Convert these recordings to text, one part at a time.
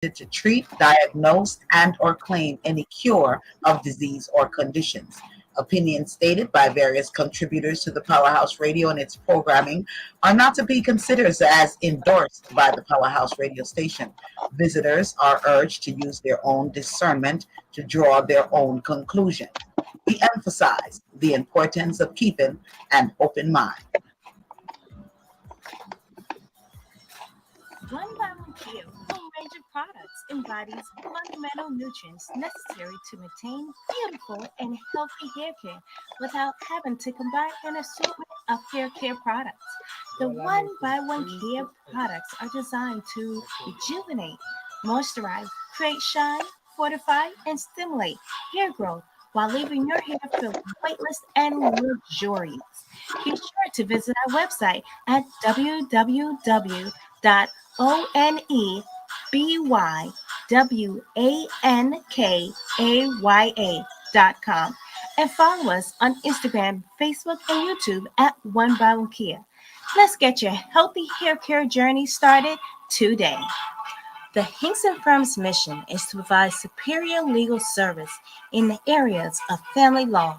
to treat, diagnose, and or claim any cure of disease or conditions. Opinions stated by various contributors to the Powerhouse Radio and its programming are not to be considered as endorsed by the Powerhouse Radio station. Visitors are urged to use their own discernment to draw their own conclusion. We emphasize the importance of keeping an open mind. One by One Kia full range of products embodies fundamental nutrients necessary to maintain beautiful and healthy hair care without having to combine an assortment of hair care products. The One by One Kia products are designed to rejuvenate, moisturize, create shine, fortify, and stimulate hair growth while leaving your hair feel weightless and luxurious. Be sure to visit our website at www.onebywankaya.com and follow us on Instagram, Facebook, and YouTube at One by One Kia. Let's get your healthy hair care journey started today. The Hinkson Firm's mission is to provide superior legal service in the areas of family law,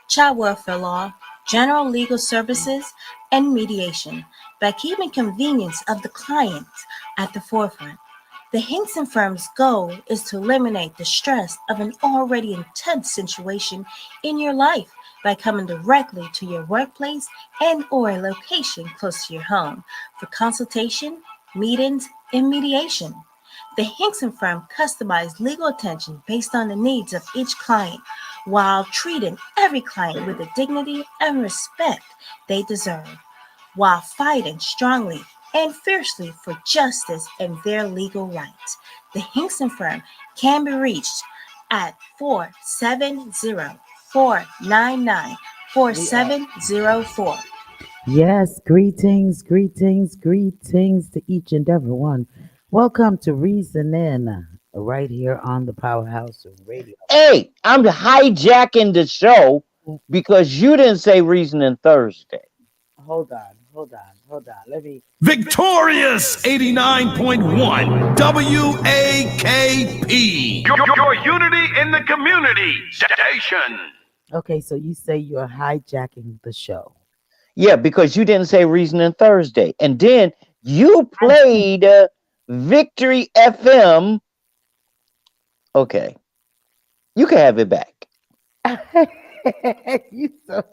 child welfare law, general legal services, and mediation by keeping convenience of the client at the forefront. The Hinkson Firm's goal is to eliminate the stress of an already intense situation in your life by coming directly to your workplace and or a location close to your home for consultation, meetings, and mediation. The Hinkson Firm customized legal attention based on the needs of each client while treating every client with the dignity and respect they deserve, while fighting strongly and fiercely for justice and their legal rights. The Hinkson Firm can be reached at 470-499-4704. Yes, greetings, greetings, greetings to each and every one. Welcome to Reasoning right here on the Powerhouse Radio. Hey, I'm hijacking the show because you didn't say Reasoning Thursday. Hold on. Let me. Victorious 89.1 WAKP. Your unity in the community station. Okay, so you say you're hijacking the show. Yeah, because you didn't say Reasoning Thursday. And then you played Victory FM. Okay. You can have it back. You so...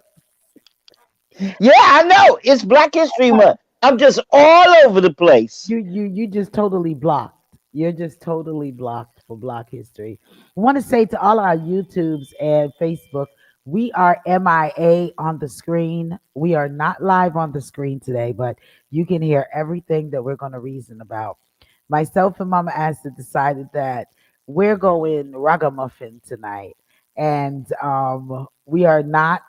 Yeah, I know. It's Black History Month. I'm just all over the place. You just totally blocked. You're just totally blocked for Black History. I want to say to all our YouTubes and Facebook, we are MIA on the screen. We are not live on the screen today, but you can hear everything that we're going to reason about. Myself and Mama Acid decided that we're going ragamuffin tonight, and we are not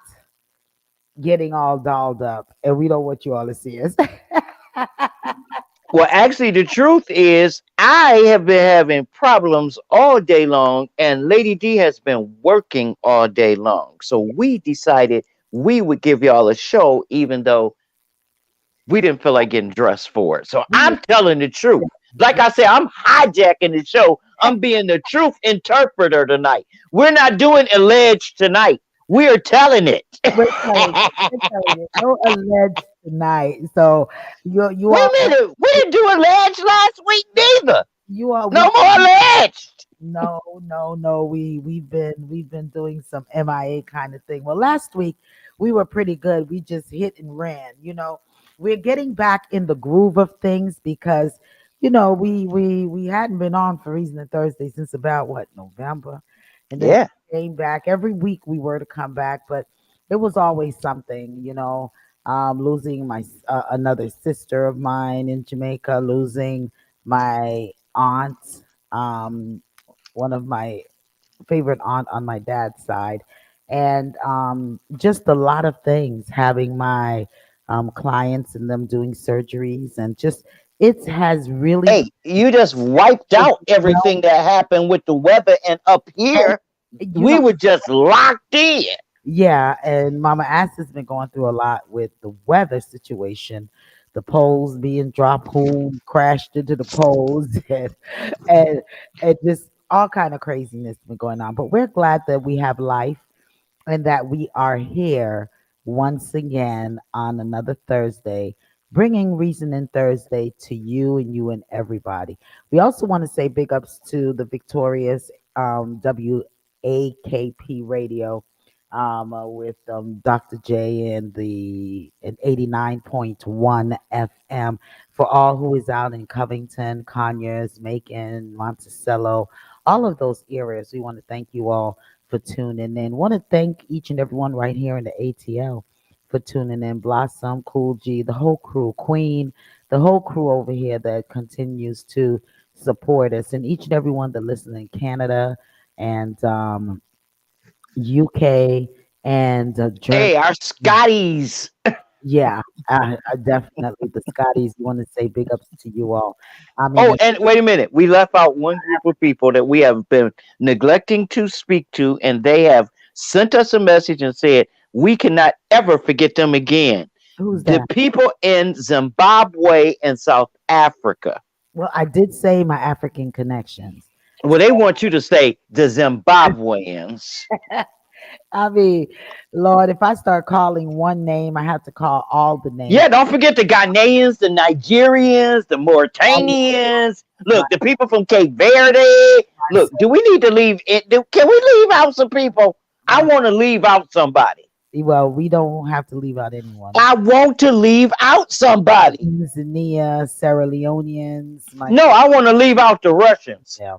getting all dolled up, and we don't want you all to see us. Well, actually, the truth is I have been having problems all day long, and Lady D has been working all day long. So we decided we would give y'all a show, even though we didn't feel like getting dressed for it. So I'm telling the truth. Like I said, I'm hijacking the show. I'm being the truth interpreter tonight. We're not doing alleged tonight. We are telling it. We're telling you. No alleged tonight. So you Wait a minute. We didn't do alleged last week neither. You are no more alleged. No. We've been doing some MIA kind of thing. Well, last week we were pretty good. We just hit and ran. We're getting back in the groove of things because we hadn't been on for Reason Thursday since about November, and then came back every week. We were to come back, but it was always something. Losing my another sister of mine in Jamaica, losing my aunt, one of my favorite aunt on my dad's side, and just a lot of things. Having my clients and them doing surgeries, and just it has really. Hey, you just wiped out everything that happened with the weather, and up here we were just locked in. Yeah, and Mama Ass has been going through a lot with the weather situation. the poles being dropped, who crashed into the poles, and and just all kind of craziness been going on. But we're glad that we have life and that we are here once again on another Thursday, bringing Reasoning Thursday to you and you and everybody. We also want to say big ups to the victorious WAKP radio with Dr. J and the and 89.1 FM for all who is out in Covington, Conyers, Macon, Monticello, all of those areas. We want to thank you all for tuning in. Want to thank each and everyone right here in the ATL for tuning in. Blossom, Cool G, the whole crew, Queen, the whole crew over here that continues to support us, and each and everyone that listens in Canada and UK and Germany. Hey, our Scotties. Yeah, definitely the Scotties. Want to say big ups to you all. I mean, Oh, and wait a minute. We left out one group of people that we have been neglecting to speak to, and they have sent us a message and said we cannot ever forget them again. who's The that? people in Zimbabwe and South Africa. Well, I did say my African connections. Well, they want you to say the Zimbabweans. I mean, Lord, if I start calling one name, I have to call all the names. Yeah, don't forget the Ghanaians, the Nigerians, the All Mauritanians. my, Look, the people from Cape Verde. Look, do we need to leave it? Can we leave out some people? I my, want to leave out somebody. well, we don't have to leave out anyone. I want to leave out somebody. Tanzania, Sierra Leoneans, my No, I want to leave out the Russians. yeah.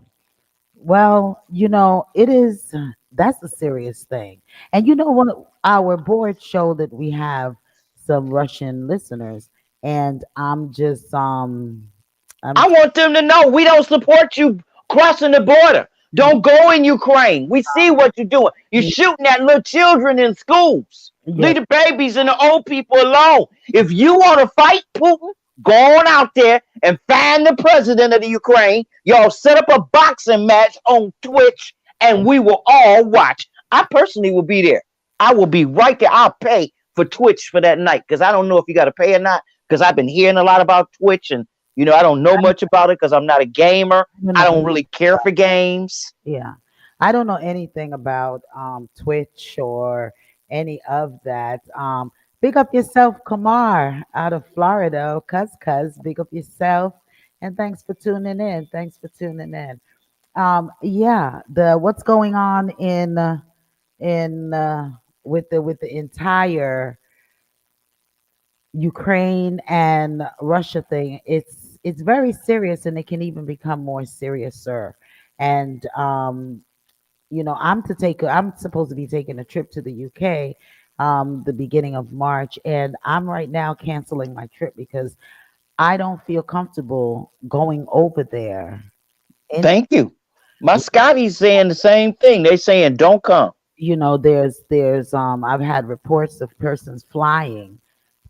Well, it is that's a serious thing. And one of our board show that we have some Russian listeners, and I'm I want them to know we don't support you crossing the border. Don't go in Ukraine. We see what you're doing. You're shooting at little children in schools. yeah, Leave the babies and the old people alone. If you want to fight Putin, go on out there and find the president of the Ukraine. Y'all set up a boxing match on Twitch and we will all watch. I personally will be there. I will be right there. I'll pay for Twitch for that night because I don't know if you got to pay or not because I've been hearing a lot about Twitch and I don't know much about it because I'm not a gamer. I I don't don't know. really care for games. Yeah. I don't know anything about Twitch or any of that. Big up yourself, Kamar, out of Florida. Oh, cuz, big up yourself. And thanks for tuning in. Thanks for tuning in. Yeah, the what's going on in with the entire Ukraine and Russia thing, it's very serious and it can even become more serious, sir. And I'm supposed to be taking a trip to the UK the beginning of March, and I'm right now canceling my trip because I don't feel comfortable going over there. And Thank you. My Scotty's saying the same thing. They saying don't come. there's I've had reports of persons flying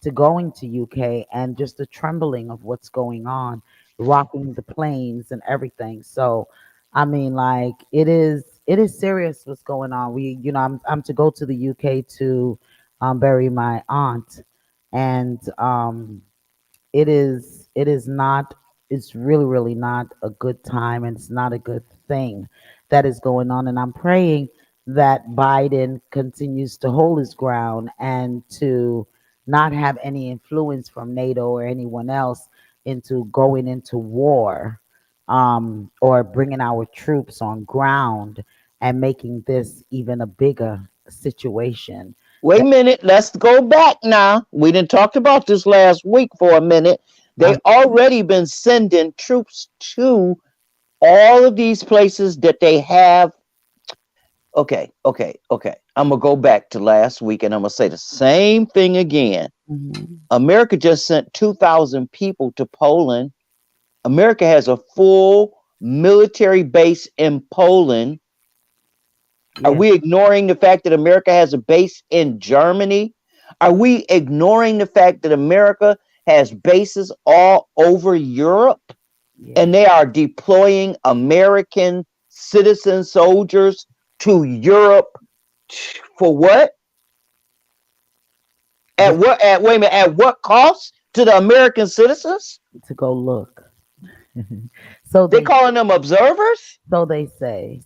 to going to UK and just the trembling of what's going on, rocking the planes and everything. So I mean, like, it is serious what's going on. I'm to go to the UK to bury my aunt, and it is not, it's really not a good time, and it's not a good thing that is going on. And I'm praying that Biden continues to hold his ground and to not have any influence from NATO or anyone else into going into war, or bringing our troops on ground and making this even a bigger situation. Wait a minute. Let's go back now. We didn't talk about this last week for a minute. They Um, already been sending troops to all of these places that they have. Okay. I'm gonna go back to last week and I'm gonna say the same thing again. mhm. America just sent 2,000 people to Poland. America has a full military base in Poland. Are Yeah, we ignoring the fact that America has a base in Germany? Are we ignoring the fact that America has bases all over Europe yeah, and they are deploying American citizen soldiers to Europe for what? just Wait a minute, at what cost? to the American citizens? to go look. so They they calling them observers? so they say.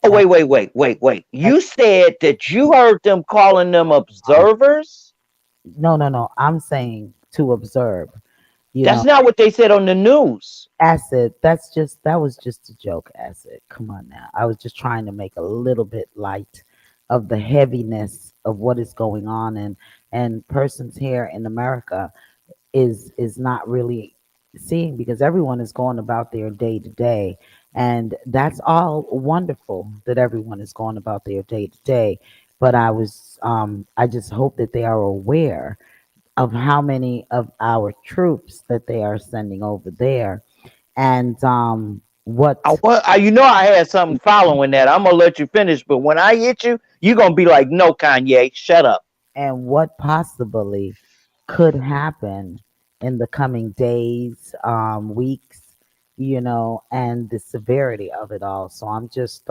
Oh, wait. And You said that you heard them calling them observers? no. I'm saying to observe. You That's know, not what they said on the news. acid. That was just a joke. Acid. Come on now. I was just trying to make a little bit light of the heaviness of what is going on, and persons here in America is not really seeing, because everyone is going about their day to day, and that's all wonderful that everyone is going about their day to day. But I just hope that they are aware of how many of our troops that they are sending over there, and what You know I had something following that. I'm gonna let you finish, but when I hit you, you're gonna be like, "No, Kanye, shut up." what possibly could happen in the coming days, weeks, and the severity of it all. So I'm just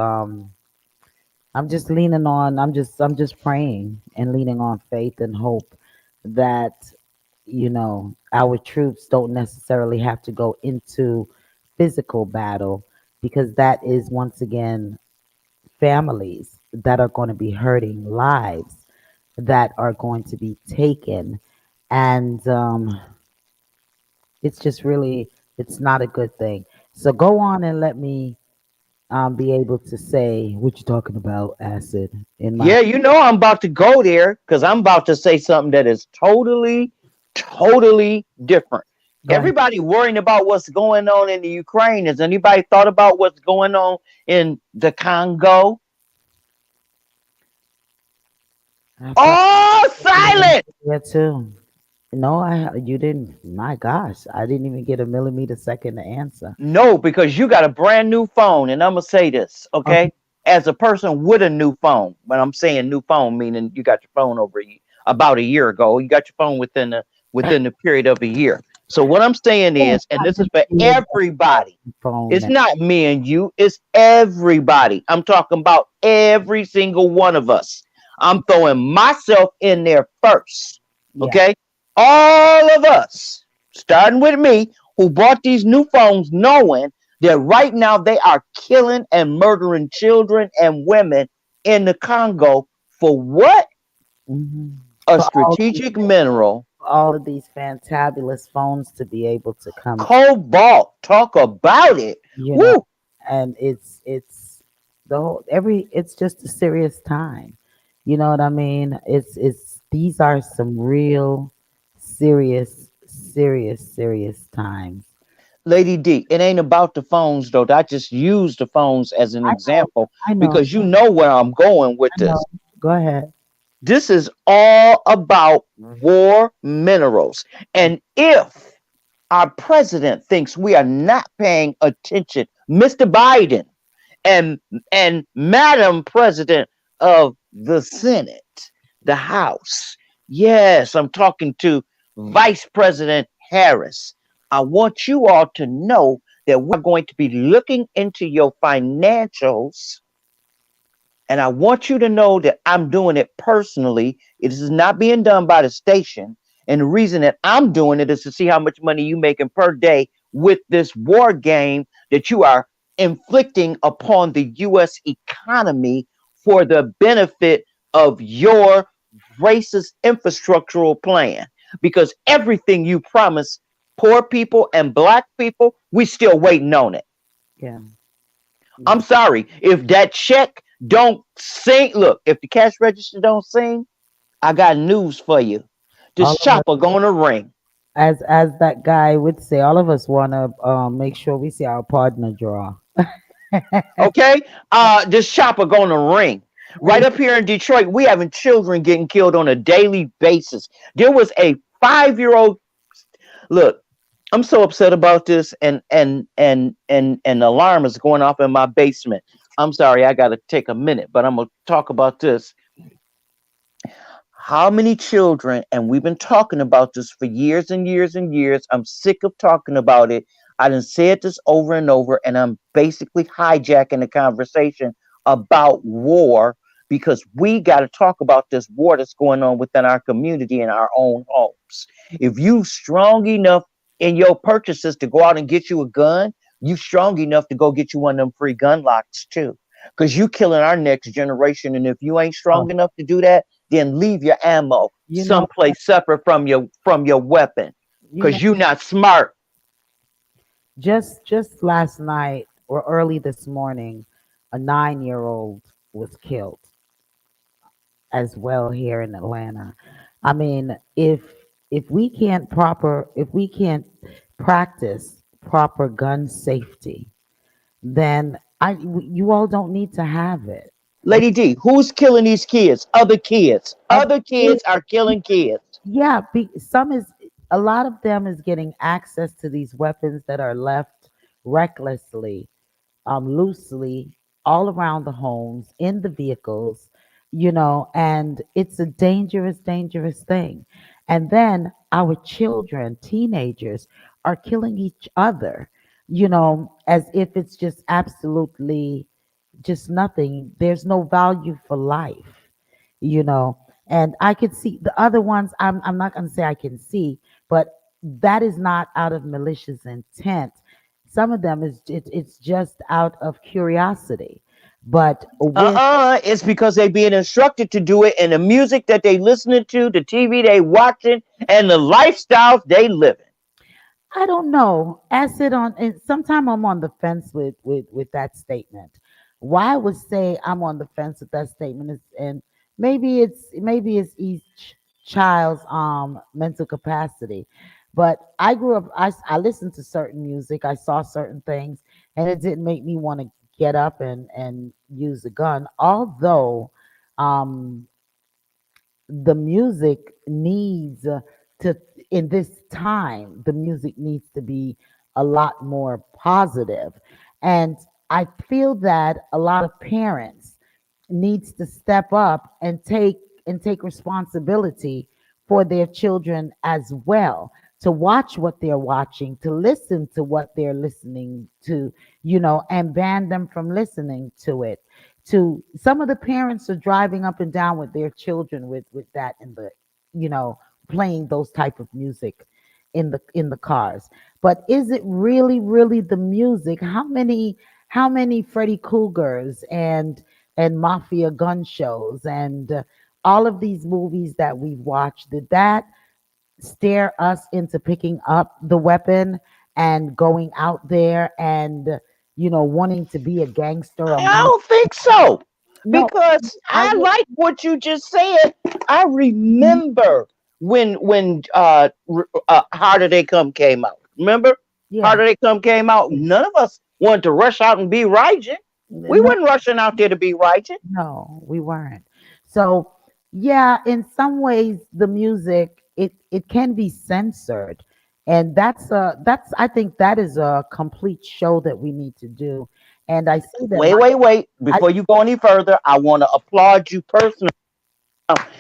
leaning on, I'm just praying and leaning on faith and hope that, our troops don't necessarily have to go into physical battle, because that is once again families that are going to be hurting, lives that are going to be taken. And it's just really, it's not a good thing. So go on and let me be able to say what you're talking about, acid, in my. Yeah, you know I'm about to go there because I'm about to say something that is totally different. Go ahead. Everybody worrying about what's going on in the Ukraine. Has anybody thought about what's going on in the Congo? I thought Oh, silent. that too. No, you didn't. My gosh, I didn't even get a millimeter second to answer. No, because you got a brand new phone, and I'm gonna say this, Okay. okay? As a person with a new phone, when I'm saying new phone, meaning you got your phone about a year ago, you got your phone within the period of a year. So what I'm saying Yeah, is, and I've this is been for years on everybody. the phone It's now. not me and you, it's everybody. I'm talking about every single one of us. I'm throwing myself in there first. Yeah. Okay? All of us, starting with me, who bought these new phones knowing that right now they are killing and murdering children and women in the Congo for what? hmm A For strategic mineral, all of these fantabulous phones to be able to come, cobalt. Talk about it. you know, Woo! and it's the whole every it's just a serious time. You know what I mean? It's these are some real serious times. Lady D, it ain't about the phones though. I just use the phones as an I know, example I know, because you know where I'm going with I know. this. Go ahead. This is all about war minerals. And if our president thinks we are not paying attention, Mr. Biden and Madam President of the Senate, the House. Yes, I'm talking to Vice President Harris. I want you all to know that we're going to be looking into your financials, and I want you to know that I'm doing it personally. It is not being done by the station. And the reason that I'm doing it is to see how much money you making per day with this war game that you are inflicting upon the US economy for the benefit of your racist infrastructural plan. Because everything you promise poor people and black people, we still waiting on it. Yeah, I'm yeah. sorry. If that check don't sing, look, if the cash register don't sing, I got news for you. This All of us, chopper gonna ring. as that guy would say, all of us want to make sure we see our partner draw. Okay? This chopper gonna ring. Right up here in Detroit, we having children getting killed on a daily basis. There was a 5-year-old. Look, I'm so upset about this, and the alarm is going off in my basement. I'm sorry, I gotta take a minute, but I'm gonna talk about this. How many children, and we've been talking about this for years and years and years. I'm sick of talking about it. I done said this over and over, and I'm basically hijacking the conversation about war because we got to talk about this war that's going on within our community and our own homes. If you strong enough in your purchases to go out and get you a gun, you strong enough to go get you one of them free gun locks too. Because you killing our next generation. And if you ain't Oh, strong enough to do that, then leave your ammo you know, someplace separate from your weapon. you know, Because you not smart. just last night or early this morning, a 9-year-old was killed as well here in Atlanta. I mean, if we can't practice proper gun safety, then you all don't need to have it. We, Lady D, who's killing these kids? Other kids. other Other kids, kids are killing kids. yeah, some is a lot of them is getting access to these weapons that are left recklessly, loosely all around the homes, in the vehicles, and it's a dangerous, dangerous thing. And then our children, teenagers, are killing each other, as if it's just absolutely just nothing. There's no value for life, you know. And I could see the other ones, I'm not going to say I can see, but that is not out of malicious intent. Some of them it's just out of curiosity. But with It's because they being instructed to do it, and the music that they listening to, the TV they watching, and the lifestyles they living. I don't know. Acid on, and sometime I'm on the fence with that statement. Why I would say I'm on the fence with that statement is, and maybe it's each child's mental capacity. But I grew up. I listened to certain music. I saw certain things, and it didn't make me want to get up and use a gun. Although, um, the music needs to in this time the music needs to be a lot more positive, and I feel that a lot of parents needs to step up and take responsibility for their children as well, to watch what they're watching, to listen to what they're listening to, and ban them from listening to it. To some of the parents are driving up and down with their children with that in the, you know playing those type of music in the cars. But is it really the music? How many Freddy Cougars and mafia gun shows and all of these movies that we've watched, did that steer us into picking up the weapon and going out there and wanting to be a gangster, a I monster? don't think so. No, Because I I would. like what you just said. I remember when Harder They Come came out. Remember? Yeah. Harder They Come came out. None of us wanted to rush out and be righteous. We No, wasn't rushing out there to be righteous. no, we weren't. So, yeah, in some ways, the music it can be censored, and that's I think that is a complete show that we need to do. And I see that Wait. I Before you go any further, I want to applaud you personally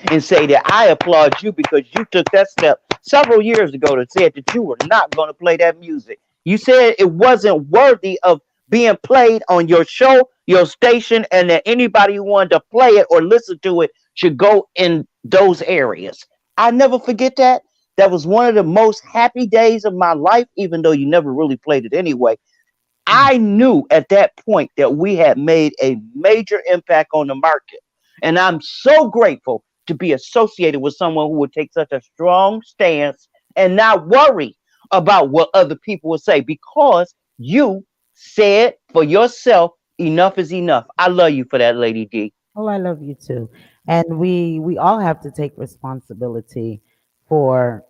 and say that I applaud you because you took that step several years ago to say that you were not going to play that music. You said it wasn't worthy of being played on your show, your station, and that anybody who wanted to play it or listen to it should go in those areas. I never forget that. That was one of the most happy days of my life, even though you never really played it anyway. I knew at that point that we had made a major impact on the market. And I'm so grateful to be associated with someone who would take such a strong stance and not worry about what other people will say because you said for yourself, enough is enough. I love you for that, Lady D. Oh, I love you too. And we all have to take responsibility for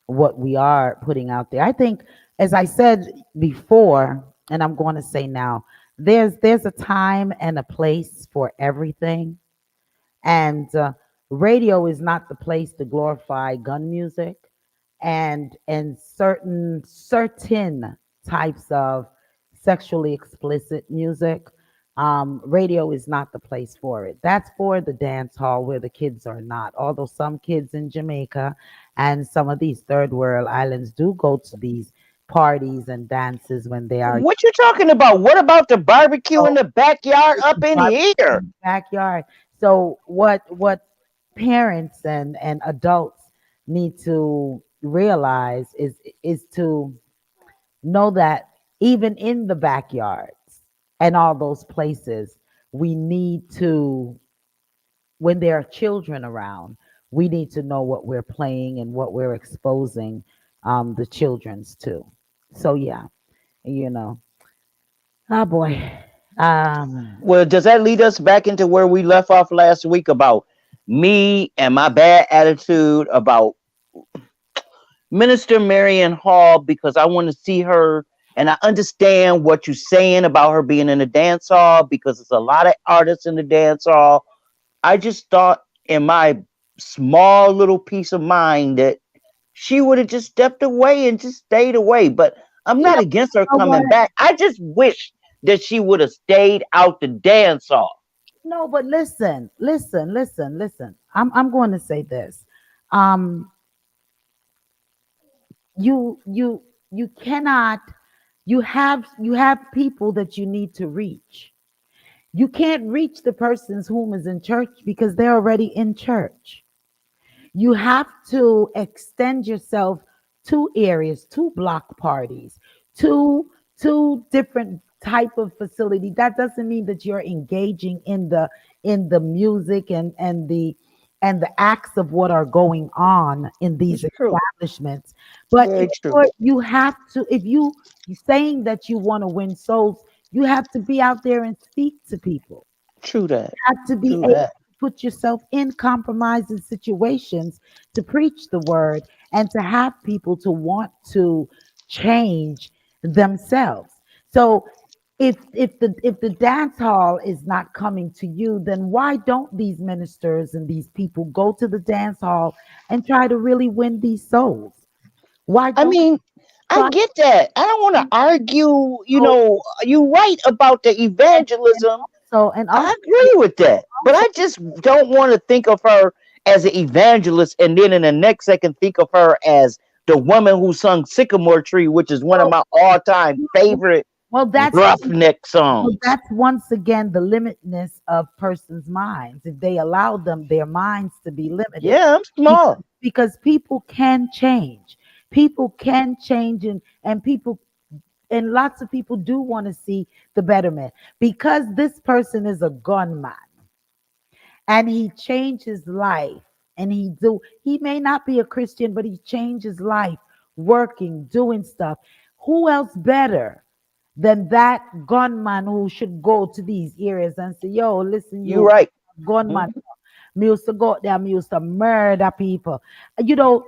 what we are putting out there. I think, as I said before, and I'm going to say now, there's a time and a place for everything. And radio is not the place to glorify gun music and certain types of sexually explicit music. Radio is not the place for it. That's for the dance hall where the kids are not. Although some kids in Jamaica and some of these third world islands do go to these parties and dances when they are What you talking about? What about the barbecue in the backyard up in here? backyard. So what parents and adults need to realize is to know that even in the backyards and all those places, we need to, when there are children around, we need to know what we're playing and what we're exposing the children's to. So yeah, you know. Oh boy. Um, Well, does that lead us back into where we left off last week about me and my bad attitude about Minister Marion Hall? Because I want to see her, and I understand what you're saying about her being in the dance hall because there's a lot of artists in the dance hall. I just thought, in my small little piece of mind, that she would have just stepped away and just stayed away. But I'm you not against her know what? coming back. I just wish that she would have stayed out the dance hall. No, but listen. I'm going to say this. Um, you cannot. You have people that you need to reach. You can't reach the persons whom is in church because they're already in church. You have to extend yourself to areas, to block parties, to different type of facility. That doesn't mean that you're engaging in the music and the acts of what are going on in these It's true. establishments. But Very true. you have to, if you're saying that you want to win souls, you have to be out there and speak to people, True that. have to be True able that. to put yourself in compromising situations to preach the word and to have people to want to change themselves. So if the dance hall is not coming to you, then why don't these ministers and these people go to the dance hall and try to really win these souls? Why I don't mean, I try get that. I don't want to argue. to You right about the evangelism. and I also agree with that. But I just don't want to think of her as an evangelist and then in the next second think of her as the woman who sung Sycamore Tree, which is one of my all time favorite well roughneck well, songs. that's once again the limitness of persons' minds. If they allow them their minds to be limited, Yeah, I'm because, smart. because people can change. People can change, and people and lots of people do want to see the betterment. Because this person is a gunman and he changed his life, and he may not be a Christian, but he changed his life working, doing stuff. Who else better than that gunman who should go to these areas and say, yo, listen, You you right. gunman, Mhm. me used to go out there, me used to murder people. You know,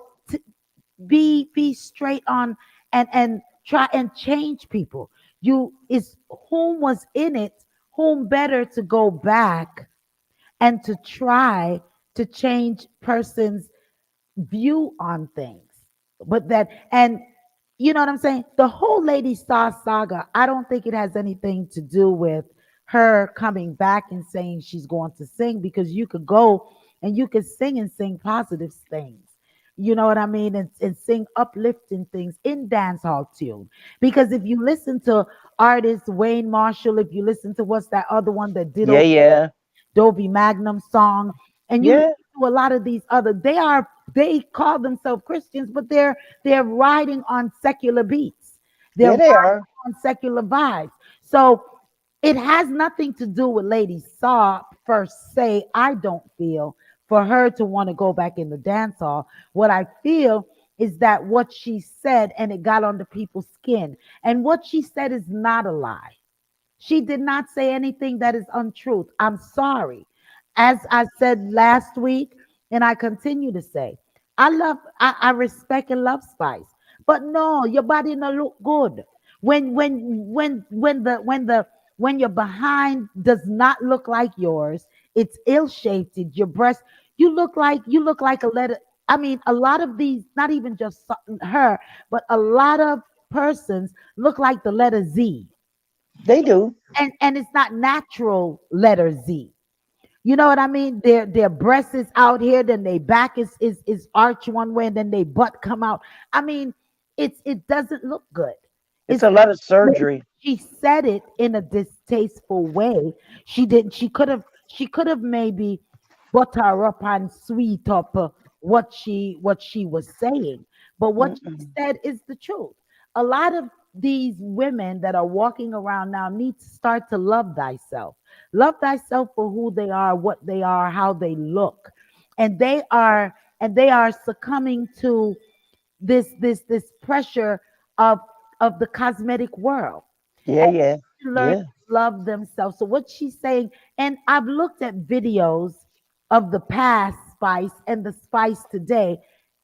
be straight on and try and change people. You is whom was in it, whom better to go back and to try to change persons view on things. But that, and you know what I'm saying? The whole Lady Star saga, I don't think it has anything to do with her coming back and saying she's going to sing, because you could go and you could sing and sing positive things. You know what I mean? And sing uplifting things in dance hall tune. Because if you listen to artists Wayne Marshall, if you listen to what's that other one that did Yeah, over yeah. Dovey Magnum song, and you listen Yeah. to a lot of these other, they call themselves Christians, but they're riding on secular beats. They're Yeah, riding they are. on secular vibes. So it has nothing to do with Lady Saw per se. I don't feel for her to want to go back in the dance hall. What I feel is that what she said, and it got under people's skin. And what she said is not a lie. She did not say anything that is untruth. I'm sorry. As I said last week, and I continue to say, I respect and love Spice. But no, your body no look good. When your behind does not look like yours, it's ill-shaped, your breast, you look like a letter. I mean, a lot of these, not even just her, but a lot of persons look like the letter Z, They do. and it's not natural letter Z. You know what I mean? Their breast is out here, then their back is arched one way, and then they butt come out. I mean, it doesn't look good. It's It's a lot of maybe surgery. she said it in a distasteful way. She didn't. She could have. She could have maybe. butter up and sweet up what she was saying. But what she Mm-mm. said is the truth. A lot of these women that are walking around now need to start to love thyself. Love thyself for who they are, what they are, how they look. And they are succumbing to this pressure of of the cosmetic world. Yeah, yeah, Learn yeah. to love themselves. So what she's saying, and I've looked at videos of the past Spice and the Spice today,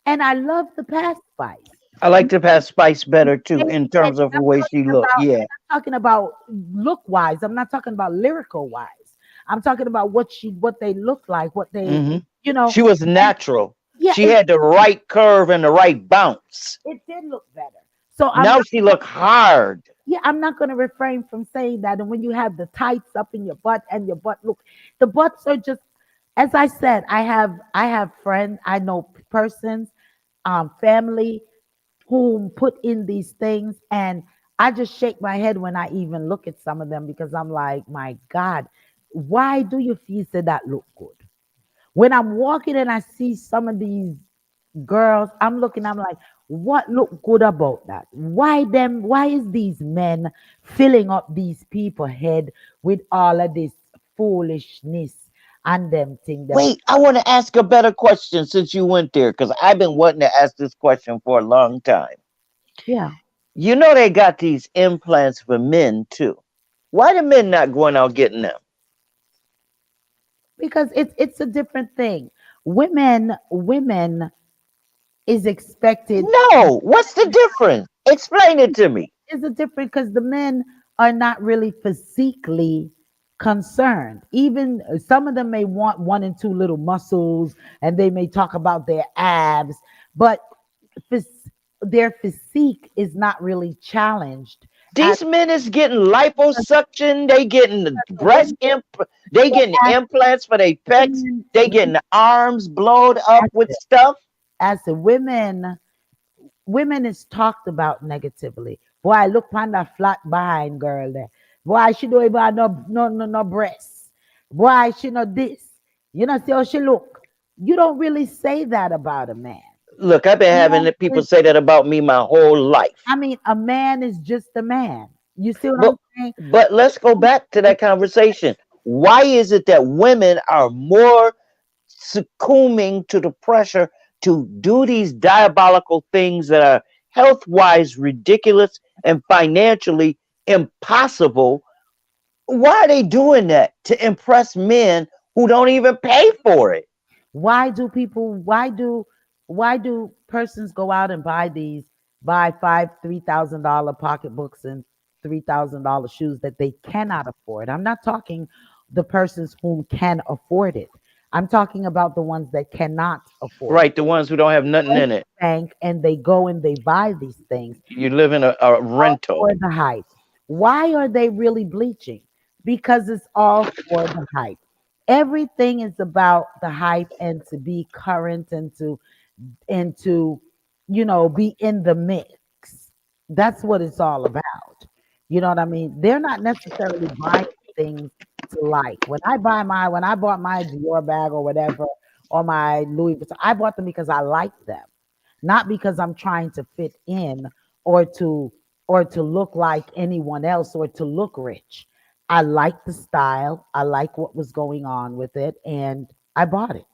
and I love the past Spice. I like to pass Spice better too And in terms of the way she looked. Yeah. I'm talking about look wise. I'm not talking about lyrical wise. I'm talking about what they look like, what they, Hmm. you know, She was and natural. yeah, She had the right curve and the right bounce. it did look better. So I'm Now not she look hard. yeah, I'm not going to refrain from saying that. And when you have the tights up in your butt and your butt look, the butts are just, as I said, I have friends, I know persons, family whom put in these things, and I just shake my head when I even look at some of them because I'm like, my God, why do you feel say that look good? When I'm walking and I see some of these girls, I'm like, what look good about that? Why is these men filling up these people head with all of this foolishness and them thing them? Wait, I want to ask a better question since you went there because I've been wanting to ask this question for a long time. Yeah, You know they got these implants for men too. Why the men not going out getting them? because it's a different thing. Women is expected No, what's the difference? Explain it to me. is a different because the men are not really physically concerned. Even some of them may want one and two little muscles and they may talk about their abs, but phys- their physique is not really challenged. As These men is getting liposuction. They getting the the women, They getting as implants for their pecs. women, They getting the arms blowed up with stuff. as the women is talked about negatively. Boy, look on that flat behind girl there. Boy, she don't even have no breasts. Boy, she not this. You know, see how she look. You don't really say that about a man. Look, I've been A having man the people is, say that about me my whole life. I mean, a man is just a man. You see what But I'm saying? let's go back to that conversation. Why is it that women are more succumbing to the pressure to do these diabolical things that are health wise ridiculous and financially impossible? Why are they doing that to impress men who don't even pay for it? Why do people why do persons go out and buy $3,000 pocketbooks and $3,000 shoes that they cannot afford? I'm not talking the persons whom can afford it. I'm talking about the ones that cannot afford it. Right, the ones who don't have nothing Go to in it. the bank and they go and they buy these things You live in a all rental. for the hype. Why are they really bleaching? Because it's all for the hype. Everything is about the hype and to be current and to be in the mix. That's what it's all about. You know what I mean? They're not necessarily buying things to like. When I bought my Dior bag or whatever or my Louis Vuitton, I bought them because I like them, not because I'm trying to fit in or to look like anyone else or to look rich. I like the style. I like what was going on with it and I bought it.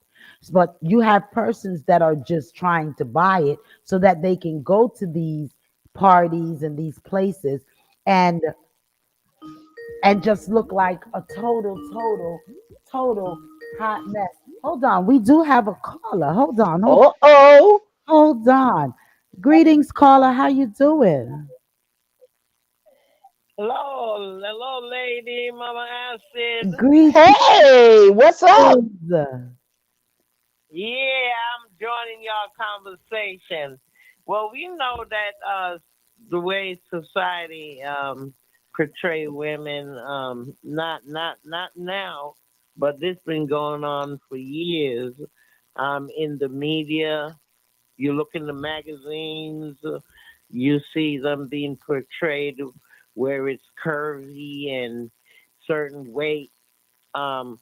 But you have persons that are just trying to buy it so that they can go to these parties and these places and and just look like a total hot mess. Hold on, we do have a caller. Uh oh. Hold on. Greetings, caller. How you doing? Hello, hello, lady, Mama Acid. Greetings. Hey, what's up? Yeah, I'm joining y'all conversation. Well, we know that the way society portray women, not now, but this been going on for years. In the media, you look in the magazines, you see them being portrayed where it's curvy and certain weight, all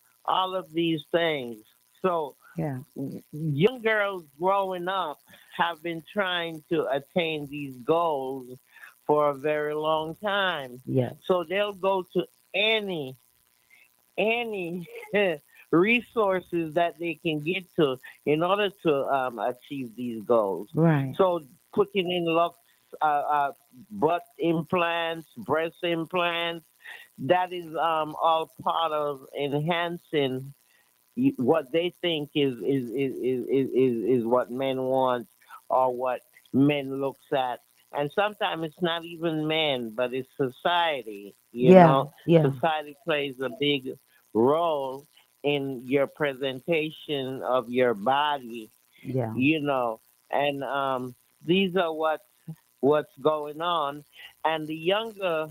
of these things. So Yeah. young girls growing up have been trying to attain these goals for a very long time. Yes. So they'll go to any resources that they can get to in order to achieve these goals. Right. So putting in butt implants, breast implants, that is all part of enhancing what they think is what men want or what men looks at. And sometimes it's not even men, but it's society. You Yeah. know, Yeah. society plays a big role in your presentation of your body. Yeah. You know, and these are what's going on, and the younger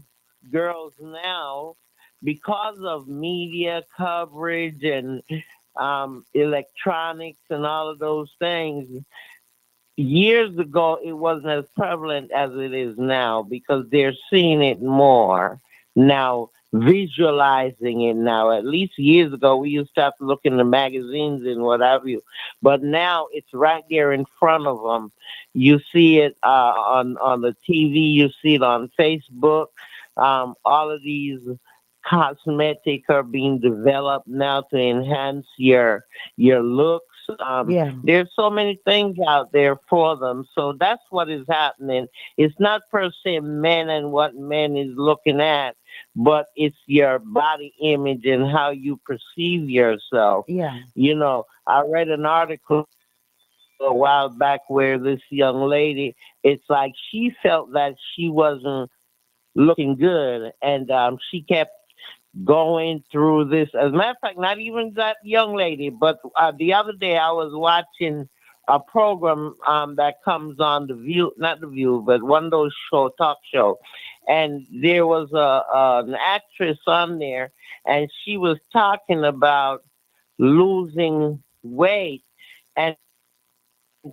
girls now, because of media coverage and electronics and all of those things. Years ago, it wasn't as prevalent as it is now because they're seeing it more now, visualizing it now. At least years ago, we used to have to look in the magazines and what have you, but now it's right there in front of them. You see it on the TV, you see it on Facebook. All of these cosmetic are being developed now to enhance your looks. Yeah. There's so many things out there for them. So that's what is happening. It's not per se men and what men is looking at, but it's your body image and how you perceive yourself. Yeah. You know, I read an article a while back where this young lady, it's like she felt that she wasn't looking good, and she kept going through this. As a matter of fact, not even that young lady, but the other day I was watching a program that comes on the View, not the View, but one of those talk show, and there was an actress on there, and she was talking about losing weight, and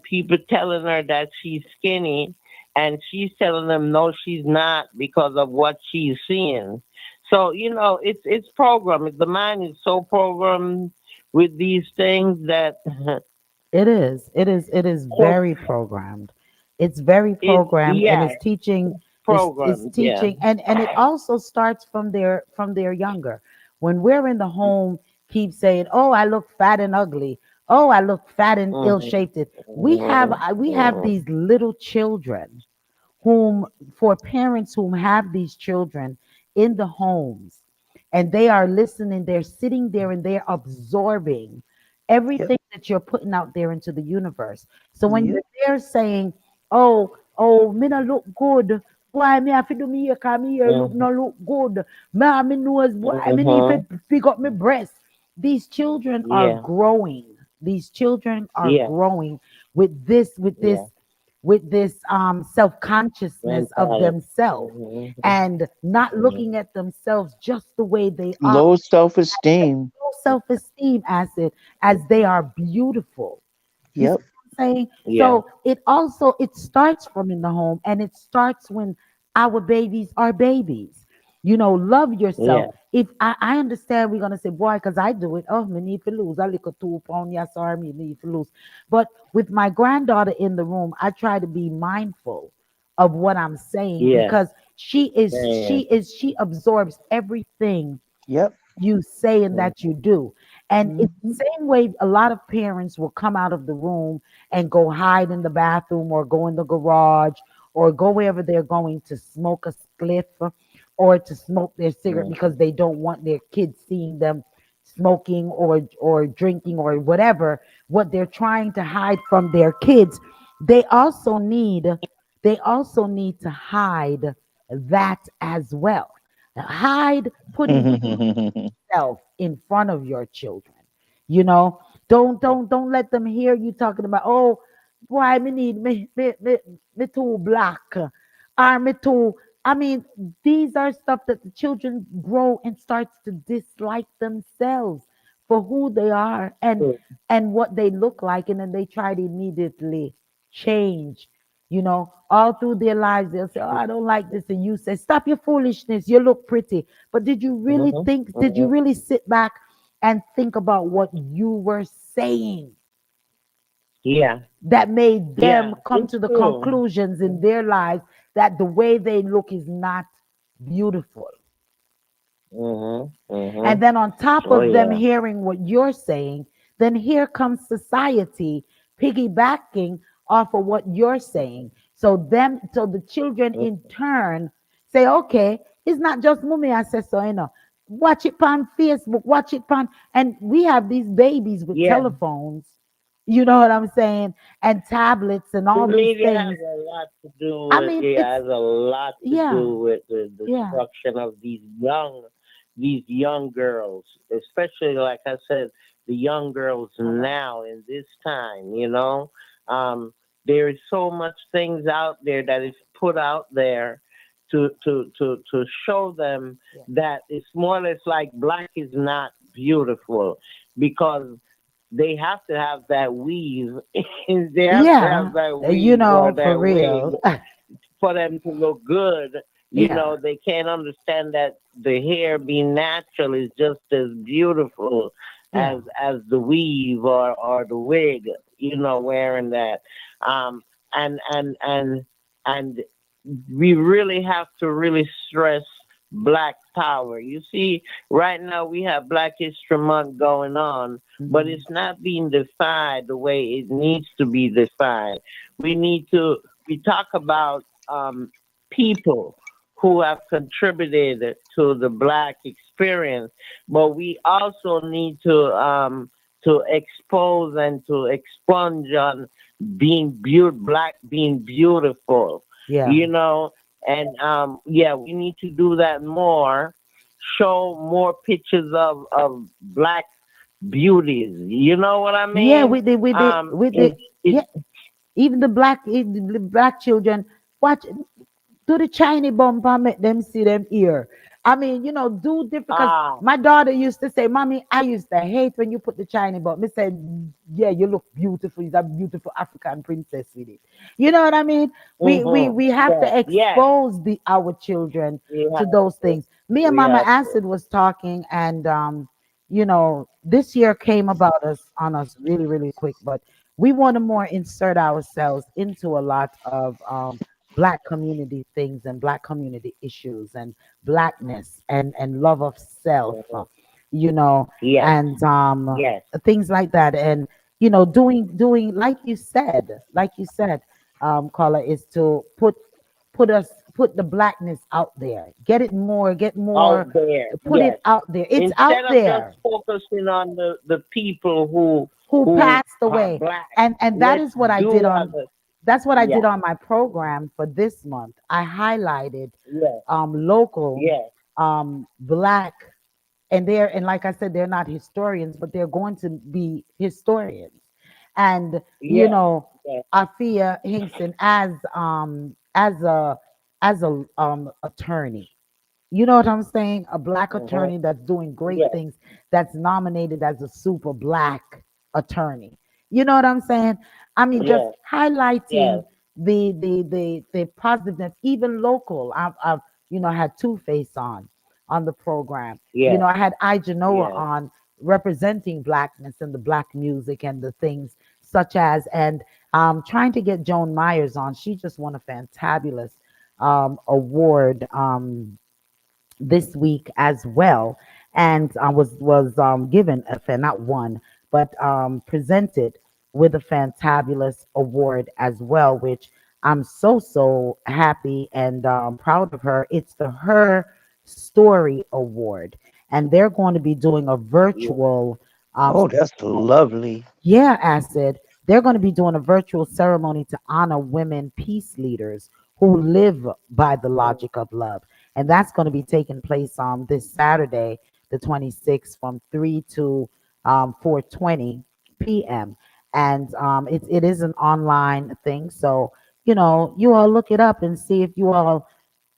people telling her that she's skinny, and she's telling them no, she's not because of what she's seeing. So it's programmed. The mind is so programmed with these things that It is. It is. It is very programmed. It's very it's programmed, and yeah, it's teaching. It's programmed. Yeah. teaching, and it also starts from their younger. When we're in the home, keep saying, "Oh, I look fat and ugly. Oh, I look fat and Mhm. ill-shaped." Mhm. We have Mhm. these little children whom for parents whom have these children in the homes, and they are listening, they're sitting there and they're absorbing Yep. everything that you're putting out there into the universe. So when Yep. you're there saying, oh, me no look good, boy, me have to do me here, cause me here look Mhm. no look good. Me nose, boy, me need to Mhm. pick up my breast. These children are Yeah. growing. These children are Yeah. growing with this, with Yeah. this with this self-consciousness of Mentality. themselves Mhm. and not Mhm. looking at themselves just the way they are, Low self-esteem. low self-esteem as they are beautiful. You see Yep. what I'm saying? Yeah. So it starts from in the home, and it starts when our babies are babies. Love yourself. Yeah. If I understand, we're gonna say, boy, because I do it. Oh, me need to lose a little 2 pound. Yes, sorry, me need to lose. But with my granddaughter in the room, I try to be mindful of what I'm saying Yeah. because Yeah. she absorbs everything Yep. you say and that Mhm. you do. And it's Hmm. the same way a lot of parents will come out of the room and go hide in the bathroom or go in the garage or go wherever they're going to smoke a spliff or to smoke their cigarette because Mhm. they don't want their kids seeing them smoking or drinking or whatever what they're trying to hide from their kids. They also need they also need to hide that as well. Hide putting yourself in front of your children. You know, don't let them hear you talking about, oh, boy, me need me too black, or me too. I mean, these are stuff that the children grow and starts to dislike themselves for who they are and what they look like, and then they try to immediately change. All through their lives, they'll say, "Oh, I don't like this," and you say, "Stop your foolishness. You look pretty." But did you really Mhm. think, did you Mhm. really sit back and think about what you were saying Yeah. that made them Yeah. come It's to the true. conclusions in their lives that the way they look is not beautiful. Mhm. And Mhm. then on top Oh of them yeah. hearing what you're saying, then here comes society piggybacking off of what you're saying. So the children in turn say, okay, it's not just mommy I say so, Watch it on Facebook, watch it on, and we have these babies with Yeah. telephones, you know what I'm saying, and tablets and The all these media has things. a lot to do I with mean, it it's has a lot to yeah, do with the yeah, destruction of these young girls, especially like I said, the young girls now in this time, Um there is so much things out there that is put out there to show them yeah, that it's more or less like black is not beautiful because they have to have that weave. They have to yeah, have that you weave or know, for that wig real. for them to look good. Yeah, They can't understand that the hair being natural is just as beautiful yeah. as the weave or the wig. Wearing that. Um, and we really have to really stress black power. You see, right now we have Black History Month going on, but Mhm. it's not being defined the way it needs to be defined. We need to we talk about people who have contributed to the black experience, but we also need to expose and to expunge on black being beautiful, Yeah. you know, and yeah, we need to do that more. Show more pictures of black beauties. You know what I Yeah, mean? with the It it yeah, even the black children watch do the Chinese bumper, make them see them ear. I mean, do different because ah my daughter used to say, Mommy, I used to hate when you put the Chinese bumper. I said, yeah, you look beautiful. You're a beautiful African princess with it. You know what I mean? We have yeah, to yes, expose the our children we to have those to. things. Me and We Mama have to. Acid was talking, and this year came about us on us really, really quick, but we want to more insert ourselves into a lot of black community things and black community issues and blackness and love of self, Mhm. you know Yes, and yes. things like that, and doing like you said, Carla, is to put the blackness out there, get more, Out there, put it yes. out there, it's Instead out of just there, focusing on the people who who who passed are away. black, And that let's is what I did do on other. that's what I did Yeah, on my program for this month. I highlighted yes, local yes, black, and like I said, they're not historians, but they're going to be historians. And yes, yes. Afia Hinkson as a attorney, you know what I'm saying? A black Hmm. attorney that's doing great Yes, things, that's nominated as a super black attorney. You know what I'm saying? I mean, just yes, highlighting yes, the positiveness, even local. I've had Two Face on the program. yes, I had Ijanoa yes. on representing blackness and the black music and the things such as, and trying to get Joan Myers on. She just won a fantabulous award this week as well, and was given a not one, but presented with a fantabulous award as well, which I'm so happy and proud of her. It's the Her Story Award, and they're going to be doing a Yes. virtual Oh, that's lovely. yeah, Acid. They're going to be doing a virtual ceremony to honor women peace leaders who live by the Mm. logic of love. And that's going to be taking place on this Saturday, the 26th, from 3 to 4:20 p.m. And it is an online thing. So, you all look it up and see if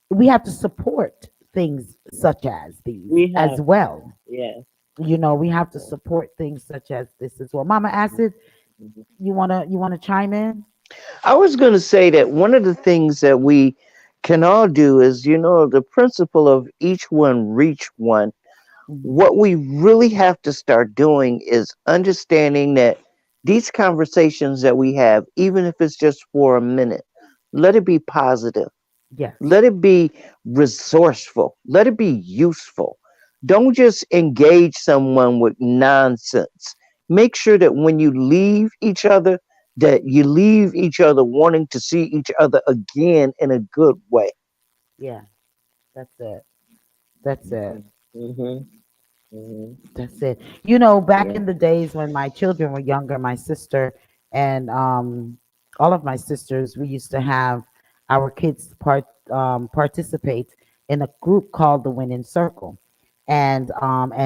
we have to support things such as these We as have to. well. Yes. We have to Yes. support things such as this as well. Mama Acid, Mhm. you wanna chime in? I was going to say that one of the things that we can all do is, the principle of each one reach one. Mhm. What we really have to start doing is understanding that these conversations that we have, even if it's just for a minute, let it be positive. Yes. Let it be resourceful. Let it be useful. Don't just engage someone with nonsense. Make sure that when you leave each other, that you leave each other wanting to see each other again in a good way. Yeah. That's it. That's it. Mhm. Mhm. That's it. You know, back Yeah. in the days when my children were younger, my sister and all of my sisters, we used to have our kids participate in a group called the Winning Circle, and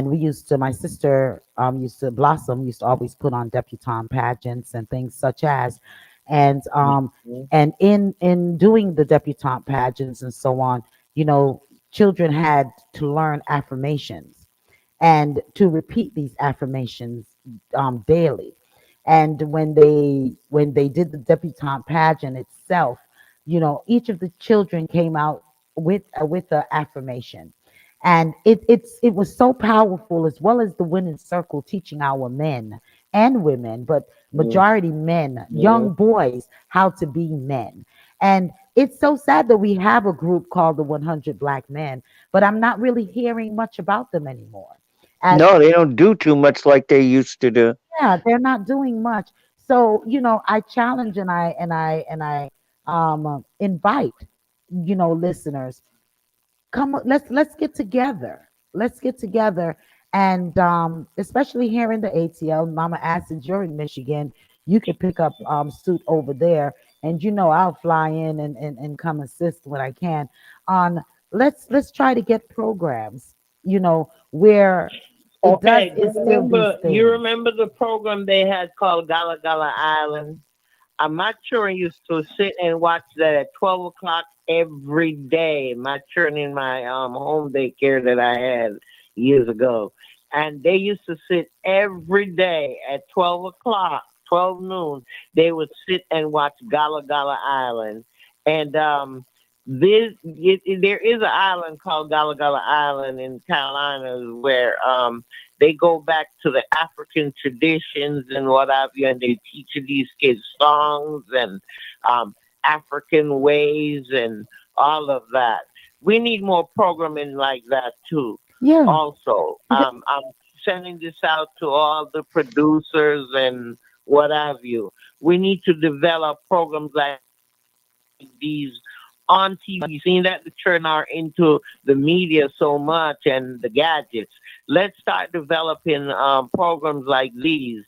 we used to. My sister used to Blossom used to always put on debutante pageants and things such as, and um, Mhm. and in doing the debutante pageants and so on, you know, children had to learn affirmations and to repeat these affirmations daily. And when they did the debutante pageant itself, you know, each of the children came out with an affirmation, and it was so powerful, as well as the winning circle teaching our men and women, but majority men, young Mhm. boys, how to be men. And it's so sad that we have a group called the 100 Black Men, but I'm not really hearing much about them anymore. As No, they don't do too much like they used to do. yeah, they're not doing much. So, you know, I challenge and I invite, you know, listeners, come let's get together. Let's get together, and especially here in the ATL, Mama Acid, you're in Michigan. You could pick up suit over there, and you know I'll fly in and come assist when I can. On let's try to get programs, you know, where it does Okay. instill these You things. remember the program they had called Gala Gala Island? My children used to sit and watch that at 12 o'clock every day. My children in my home daycare that I had years ago, and they used to sit every day at 12 o'clock, 12 noon. They would sit and watch Gala Gala Island, and there is an island called Gala Gala Island in Carolinas where they go back to the African traditions and what have you, and they teach these kids songs and um, African ways and all of that. We need more programming like that too. Yeah, Also, because I'm sending this out to all the producers and what have you. We need to develop programs like these on TV, seeing that the children are into the media so much and the gadgets. Let's start developing programs like these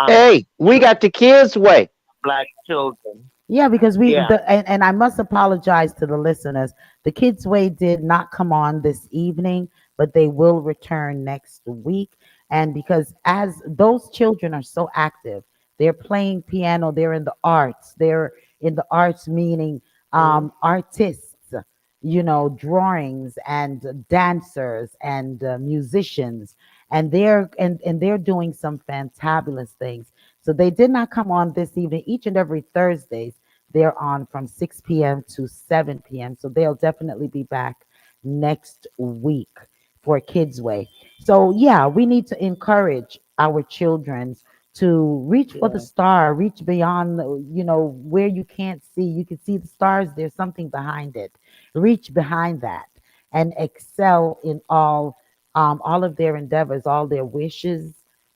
Hey, we to got the kids' way. black children. yeah, because Yeah. and I must apologize to the listeners. The Kids Way did not come on this evening, but they will return next week. And because as those children are so active, they're playing piano, they're in the arts, they're in the arts meaning Mhm. artists, you know, drawings and dancers and musicians, and they're doing some fantabulous things. So they did not come on this evening. Each and every Thursdays, they're on from 6 p.m. to 7 p.m. So they'll definitely be back next week for Kids Way. So yeah, we need to encourage our children to reach for the Yeah. star, reach beyond, you know, where you can't see. You can see the stars, there's something behind it. Reach behind that and excel in all of their endeavors, all their wishes.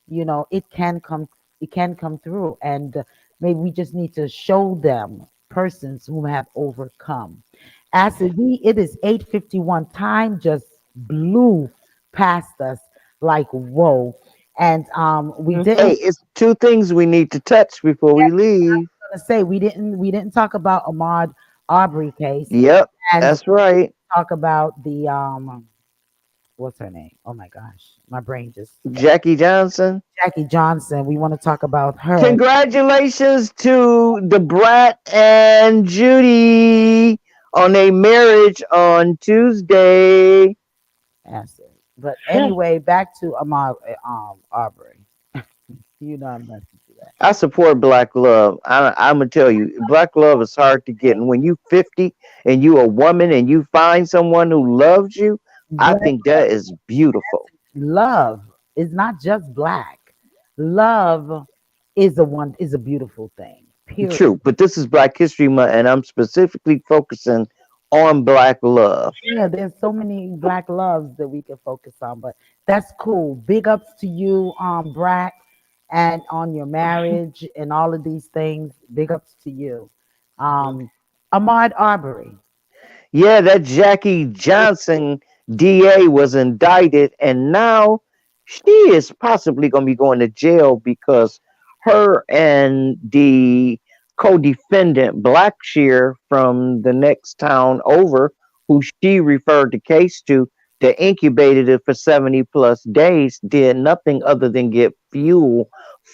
You know, it can come through, and maybe we just need to show them persons who have overcome. As it is 8:51, time just blew past us like whoa. And we Mhm. Hey, didn't it's two things we need to touch before we leave. gonna say we didn't talk about Ahmaud Arbery case, Yep, and that's right. talk about the what's her name? Oh my gosh, my brain just Jackie Johnson. Jackie Johnson. We want to talk about her. Congratulations to the Brat and Judy on their marriage on Tuesday. Answer. But anyway, back to Ahmaud Arbery. You know I'm messing to that. I support black love. I'm gonna tell you, black love is hard to get, and when you 50 and you a woman and you find someone who loves you, I Black think that is beautiful. love is not just black. Love is a beautiful thing. Period. True, but this is Black History Month, and I'm specifically focusing on Black love. Yeah, there's so many black loves that we can focus on, but that's cool. Big ups to you, Brack, and on your marriage and all of these things. Big ups to you. Um, Ahmaud Arbery. Yeah, that Jackie Johnson DA was indicted, and now she is possibly going to be going to jail because her and the co-defendant Blackshear from the next town over, who she referred the case to, that incubated it for 70 plus days, did nothing other than get fuel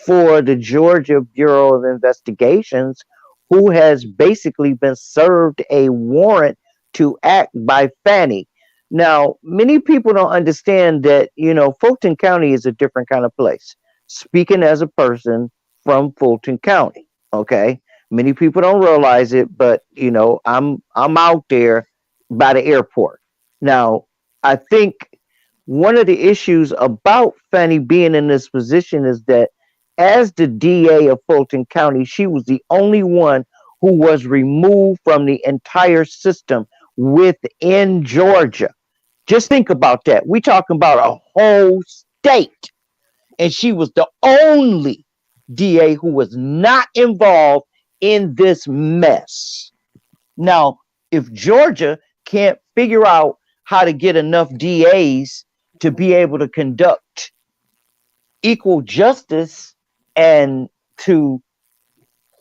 for the Georgia Bureau of Investigations, who has basically been served a warrant to act by Fannie. Now, many people don't understand that, Fulton County is a different kind of place. Speaking as a person from Fulton County, okay? Many people don't realize it, but I'm out there by the airport. Now, I think one of the issues about Fannie being in this position is that as the DA of Fulton County, she was the only one who was removed from the entire system within Georgia. Just think about that. We talking about a whole state, and she was the only DA who was not involved in this mess. Now, if Georgia can't figure out how to get enough DAs to be able to conduct equal justice and to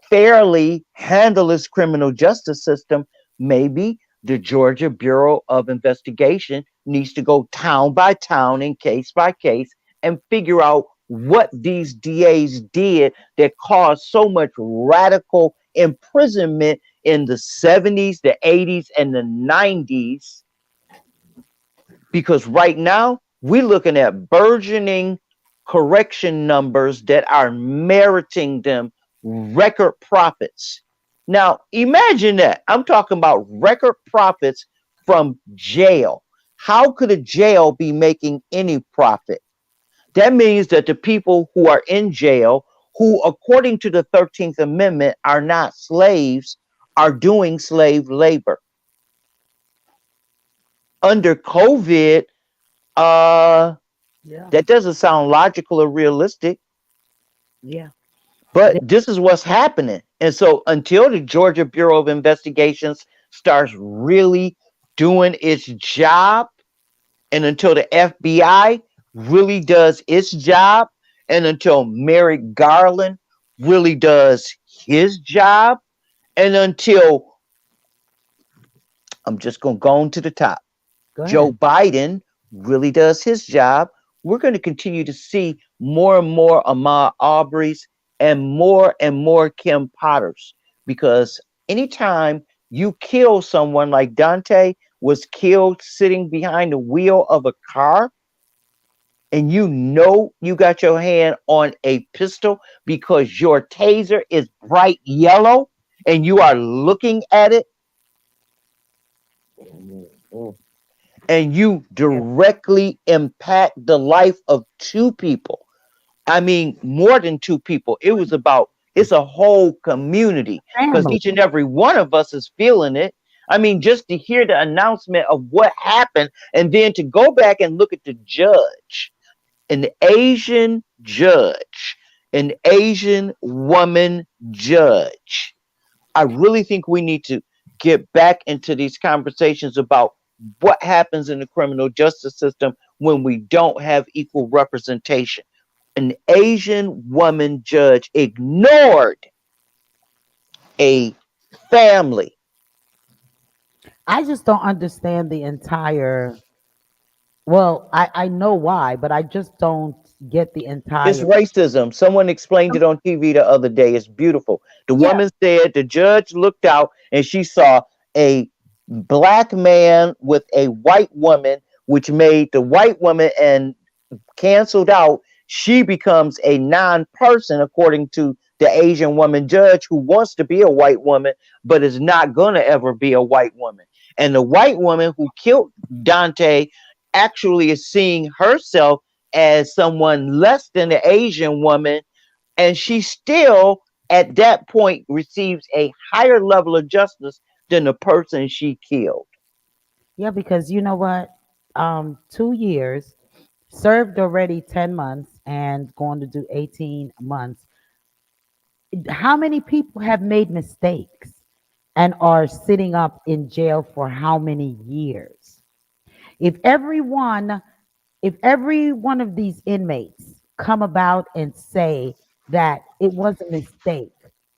fairly handle this criminal justice system, maybe the Georgia Bureau of Investigation needs to go town by town and case by case and figure out what these DAs did that caused so much radical imprisonment in the 70s, the 80s, and the 90s. Because right now, we're looking at burgeoning correction numbers that are meriting them record profits. Now, imagine that. I'm talking about record profits from jail. How could a jail be making any profit? That means that the people who are in jail, who, according to the 13th Amendment, are not slaves, are doing slave labor. Under COVID, Yeah, that doesn't sound logical or realistic. yeah. But this is what's happening. And so until the Georgia Bureau of Investigations starts really doing its job, and until the FBI really does its job, and until Merrick Garland really does his job, and until I'm just going to go on to the top, Go Joe ahead. Biden really does his job, we're going to continue to see more and more Ahmaud Arbery's and more Kim Potters. Because anytime you kill someone like Dante was killed sitting behind the wheel of a car, and you got your hand on a pistol because your taser is bright yellow and you are looking at it, and you Yeah, directly impact the life of two people. I mean, more than two people. It's a whole community because family. each and every one of us is feeling it. I mean, just to hear the announcement of what happened and then to go back and look at the judge, an Asian judge, an Asian woman judge. I really think we need to get back into these conversations about what happens in the criminal justice system when we don't have equal representation. An Asian woman judge ignored a family. I just don't understand the entire. Well, I know why, but I just don't get the It's entire. racism. Someone explained it on TV the other day. It's beautiful. The Yeah, woman said the judge looked out and she saw a black man with a white woman, which made the white woman and canceled out. She becomes a non-person according to the Asian woman judge who wants to be a white woman, but is not going to ever be a white woman. And the white woman who killed Dante actually is seeing herself as someone less than the Asian woman, and she still at that point receives a higher level of justice than the person she killed. Yeah, because you know what? 2 years, served already 10 months and going to do 18 months. How many people have made mistakes and are sitting up in jail for how many years? If everyone, if every one of these inmates come about and say that it was a mistake,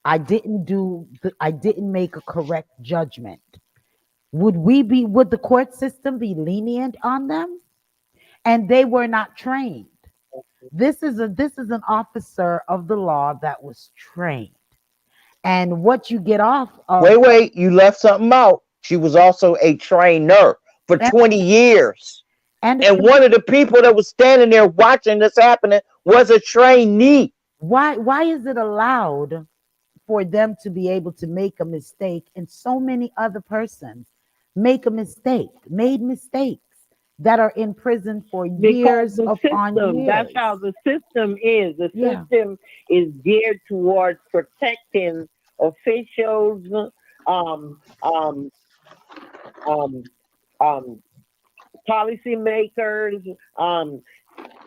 I didn't make a correct judgment, would the court system be lenient on them? And they were not trained. This is an officer of the law that was trained. And what you get off of, Wait, you left something out. She was also a trainer for and, 20 years. and And one of the people that was standing there watching this happening was a trainee. why is it allowed for them to be able to make a mistake and so many other persons made mistakes that are in prison for Because years the upon system, that's years? how the system is. The Yeah, system is geared towards protecting officials, um, um, um, um, policymakers.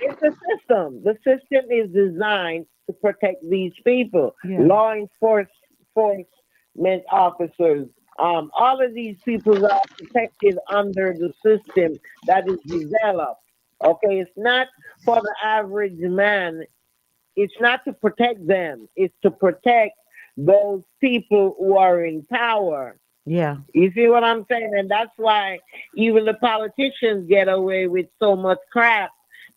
It's a system. The system is designed to protect these people. yeah, Law enforcement officers. All of these people are protected under the system that is developed. Okay, it's not for the average man. It's not to protect them. It's to protect those people who are in power. yeah, You see what I'm saying? And that's why even the politicians get away with so much crap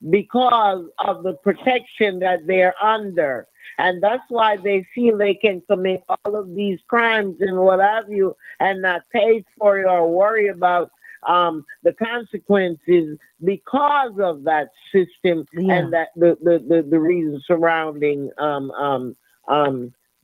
because of the protection that they're under. And that's why they feel they can commit all of these crimes and what have you and not pay for it or worry about the consequences because of that system yeah. and that the reasons surrounding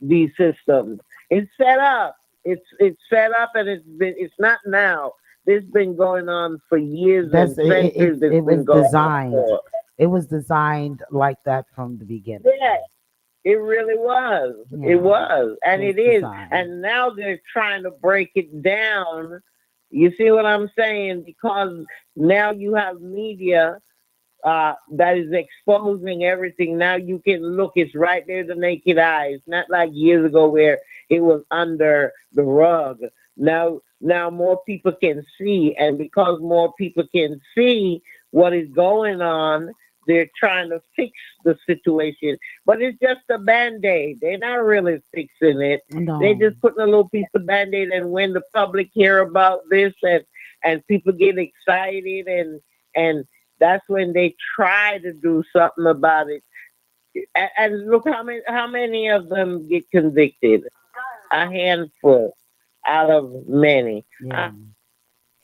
these systems. It's set up. It's set up and it's not now. This has been going on for years That's and centuries. It's it been was going on designed. for. It was designed like that from the beginning. Yeah, it really was. It Yeah, was. it And was it is. designed. And now they're trying to break it down. You see what I'm saying? Because now you have media that is exposing everything. Now you can look, it's right there, the naked eye. It's not like years ago where it was under the rug. Now more people can see, and because more people can see what is going on, they're trying to fix the situation. But it's just a band-aid. They're not really fixing it. They're No, just putting a little piece of band-aid, and when the public hear about this and people get excited and that's when they try to do something about it. And look how many of them get convicted? A handful out of many. yeah.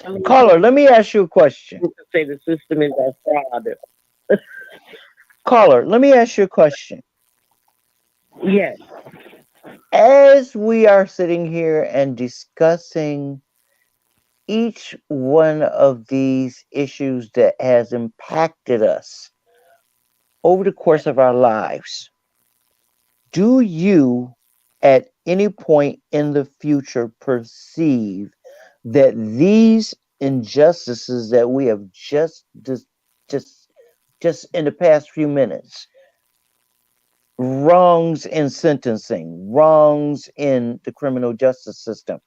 I mean, Caller, let me ask you a question. people say the system is a fraud. Caller, let me ask you a question. Yes. As we are sitting here and discussing each one of these issues that has impacted us over the course of our lives, do you at any point in the future perceive that these injustices that we have just just in the past few minutes, wrongs in sentencing, wrongs in the criminal justice system,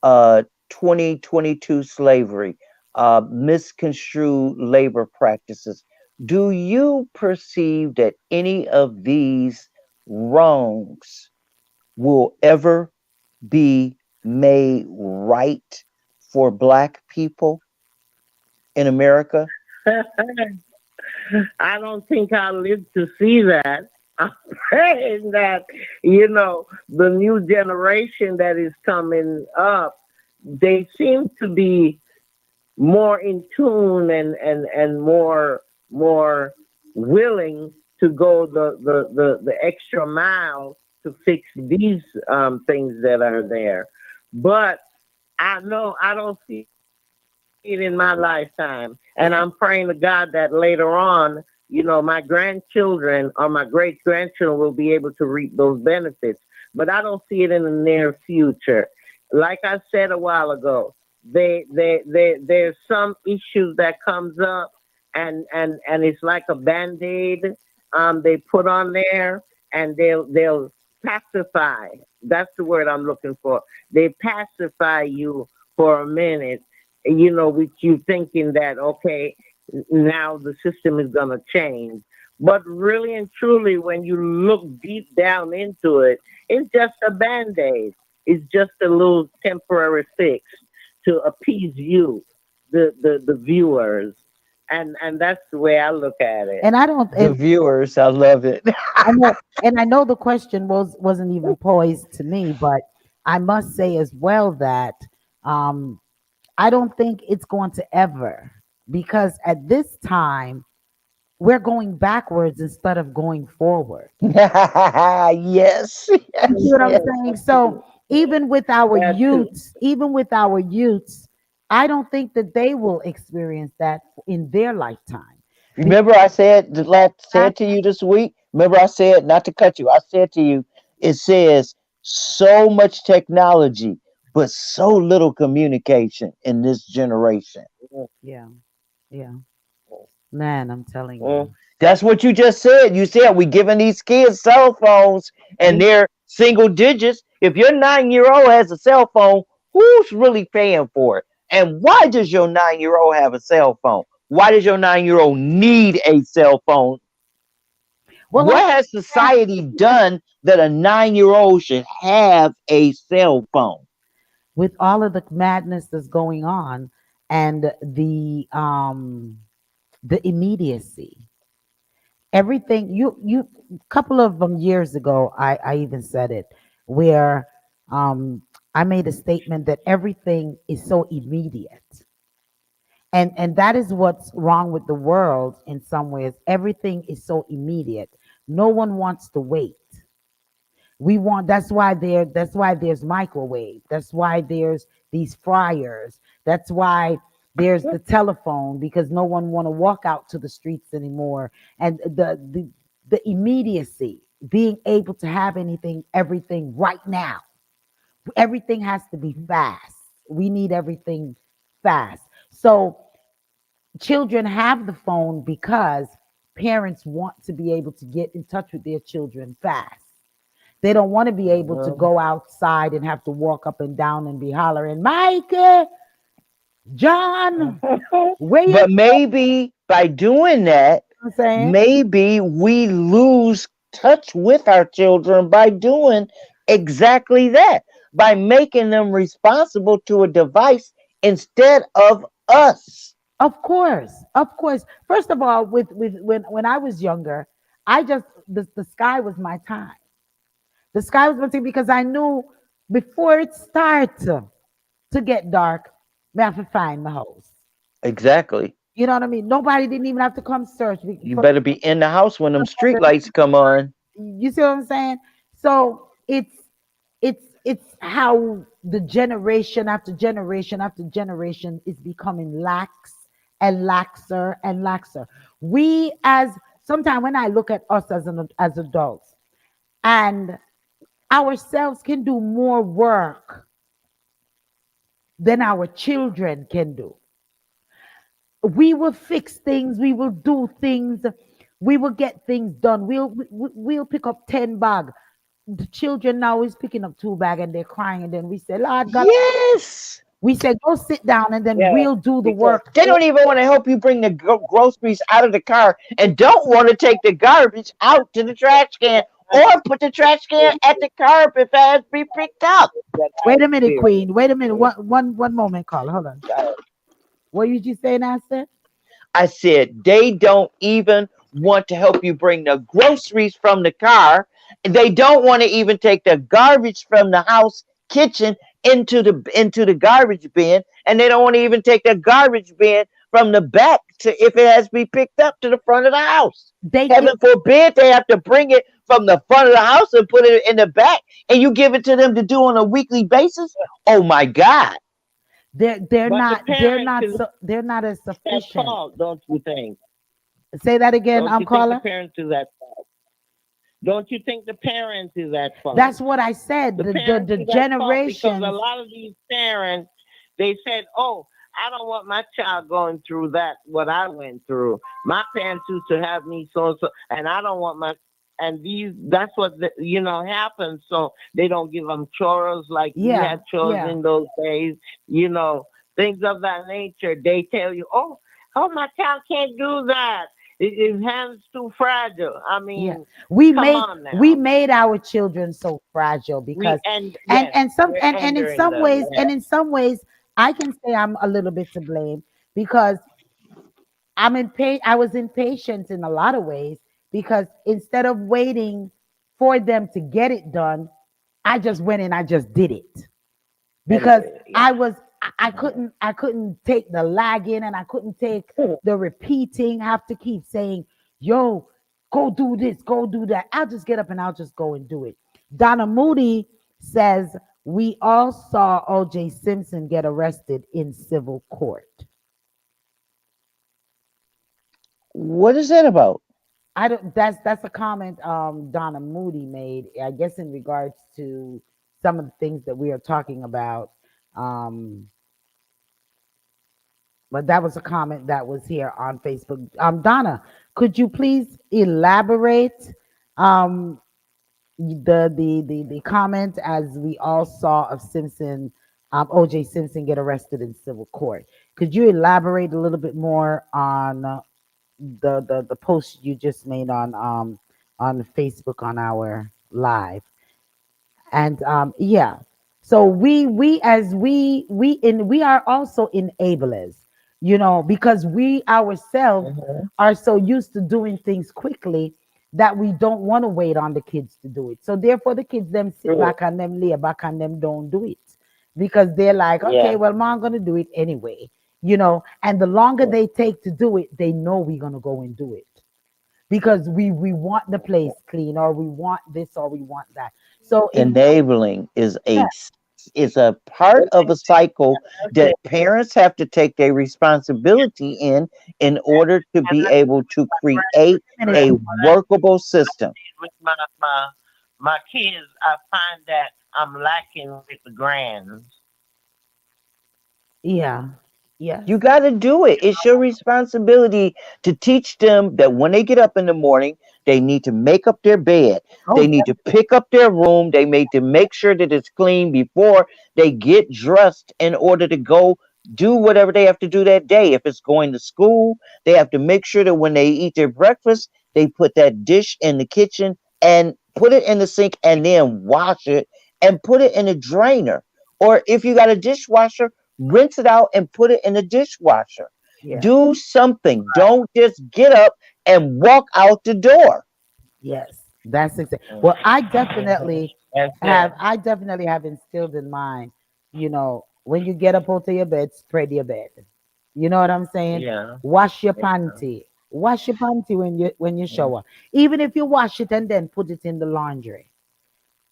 2022 slavery, misconstrued labor practices. Do you perceive that any of these wrongs will ever be made right for Black people in America? I don't think I'll live to see that. I'm praying that, the new generation that is coming up, they seem to be more in tune and more willing to go the extra mile to fix these things that are there. But I know I don't see see it in my lifetime. And I'm praying to God that later on, my grandchildren or my great grandchildren will be able to reap those benefits. But I don't see it in the near future. Like I said a while ago, there's some issues that comes up, and it's like a band-aid. They put on there, and they'll pacify. That's the word I'm looking for. They pacify you for a minute, with you thinking that, okay, now the system is going to change. But really and truly, when you look deep down into it, it's just a band aid. It's just a little temporary fix to appease you, the viewers. And that's the way I look at it. And I don't, The viewers, I love it. I know, and I know the question wasn't even posed to me, but I must say as well that um, I don't think it's going to ever, because at this time we're going backwards instead of going forward. Yes, You see yes, what I'm yes. saying? So That too. even with our youths, I don't think that they will experience that in their lifetime. Because Remember, I said said to you this week. Remember, I said not to cut you. I said to you, it says so much technology, but so little communication in this generation. yeah, yeah, man, I'm telling Mm, you. That's what you just said. You said we giving these kids cell phones and they're single digits. If your 9 year old has a cell phone, who's really paying for it? And why does your 9 year old have a cell phone? Why does your 9 year old need a cell phone? Well, What has society done that a 9 year old should have a cell phone? with all of the madness that's going on and the immediacy, everything you couple of years ago, I even said it, where um I made a statement that everything is so immediate, and that is what's wrong with the world. In some ways everything is so immediate. No one wants to wait. We want, that's why there's microwave, that's why there's these fryers, that's why there's the telephone, because no one want to walk out to the streets anymore. And the immediacy, being able to have anything, everything right now, everything has to be fast. We need everything fast. So children have the phone because parents want to be able to get in touch with their children fast. They don't want to be able to mhm. go outside and have to walk up and down and be hollering, Mike, John, where you But maybe by doing that, I'm saying? maybe we lose touch with our children by doing exactly that, by making them responsible to a device instead of us. Of course, of course. First of all, with when I was younger, I just the sky was my time. The sky was my time because I knew before it starts to get dark, we have to find the house. Exactly. You know what I mean? Nobody didn't even have to come search You better be in the house when them street lights come on. you see what I'm saying? So it's how the generation after generation after generation is becoming lax and laxer and laxer. We as sometimes when I look at us as adults and ourselves can do more work than our children can do. We will fix things, we will do things, we will get things done. We'll pick up 10 bag. The children now is picking up 2 bag and they're crying, and then we say, Lord God, Yes. we say go sit down and then Yeah, we'll do the because work. They don't even want to help you bring the groceries out of the car and don't want to take the garbage out to the trash can I or put the trash can at the curb if it has to be picked up. that I Wait a minute, experience. Queen. Wait a minute. One moment, Carla. Hold on. What did you say, Nasser? I said they don't even want to help you bring the groceries from the car. They don't want to even take the garbage from the house kitchen into the garbage bin, and they don't want to even take the garbage bin from the back to if it has to be picked up to the front of the house. They Heaven forbid they have to bring it from the front of the house and put it in the back, and you give it to them to do on a weekly basis. Oh my God! But the parents is they're not as at sufficient. fault, don't you think? Say that again, Don't you think the caller. parents is at fault? Don't you think the parents is at fault? That's what I said. The The parents is at fault because a generations. lot of these parents, they said, "Oh, I don't want my child going through that what I went through. My parents used to have me so and so, and I don't want my." And these, that's what happens. So they don't give them chores like we Yeah, had chores yeah, in those days. You know, things of that nature. They tell you, "Oh, my child can't do that. His hands too fragile." I yeah. mean, come on We now. made our children so fragile because We and yes, we're and in endering some them. ways, Yes. I can say I'm a little bit to blame because I was impatient in a lot of ways because instead of waiting for them to get it done, I just went and I just did it And because yeah. I couldn't take the lagging and I couldn't take the repeating, have to keep saying, yo, go do this, go do that. I'll just get up and I'll just go and do it. Donna Moody says we all saw OJ Simpson get arrested in civil court. What is that about? I don't that's a comment Donna Moody made, I guess in regards to some of the things that we are talking about. Um, but that was a comment that was here on Facebook. Donna, could you please elaborate um, the comment as we all saw of Simpson, OJ Simpson get arrested in civil court? Could you elaborate a little bit more on the post you just made on Facebook on our live? And yeah, so we are also enablers, because we ourselves Mhm. are so used to doing things quickly that we don't want to wait on the kids to do it. So therefore the kids them sit True. back and them lay back and them don't do it because they're like, okay, Yeah. well, mom gonna do it anyway. And the longer Yeah. they take to do it, they know we're gonna go and do it because we want the place clean, or we want this, or we want that. So in Enabling is yeah, is a part of a cycle That's that it. parents have to take their responsibility in order to And be that's able to create minutes. a what I workable system. did with my kids. I find that I'm lacking with the grands. Yeah. Yes. You got to do it. It's your responsibility to teach them that when they get up in the morning, they need to make up their bed. Oh, They need to pick up their room. They need to make sure that it's clean before they get dressed in order to go do whatever they have to do that day. If it's going to school, they have to make sure that when they eat their breakfast, they put that dish in the kitchen and put it in the sink and then wash it and put it in a drainer. Or if you got a dishwasher, rinse it out and put it in the dishwasher. yeah. Do something. Don't just get up and walk out the door. Yes. That's exactly. Mhm. Well, That's it. I definitely have instilled in mind, when you get up out of your bed, spread your bed. You know what I'm saying? Yeah. Wash your Yeah. panty. Wash your panty when you shower. Even if you wash it and then put it in the laundry.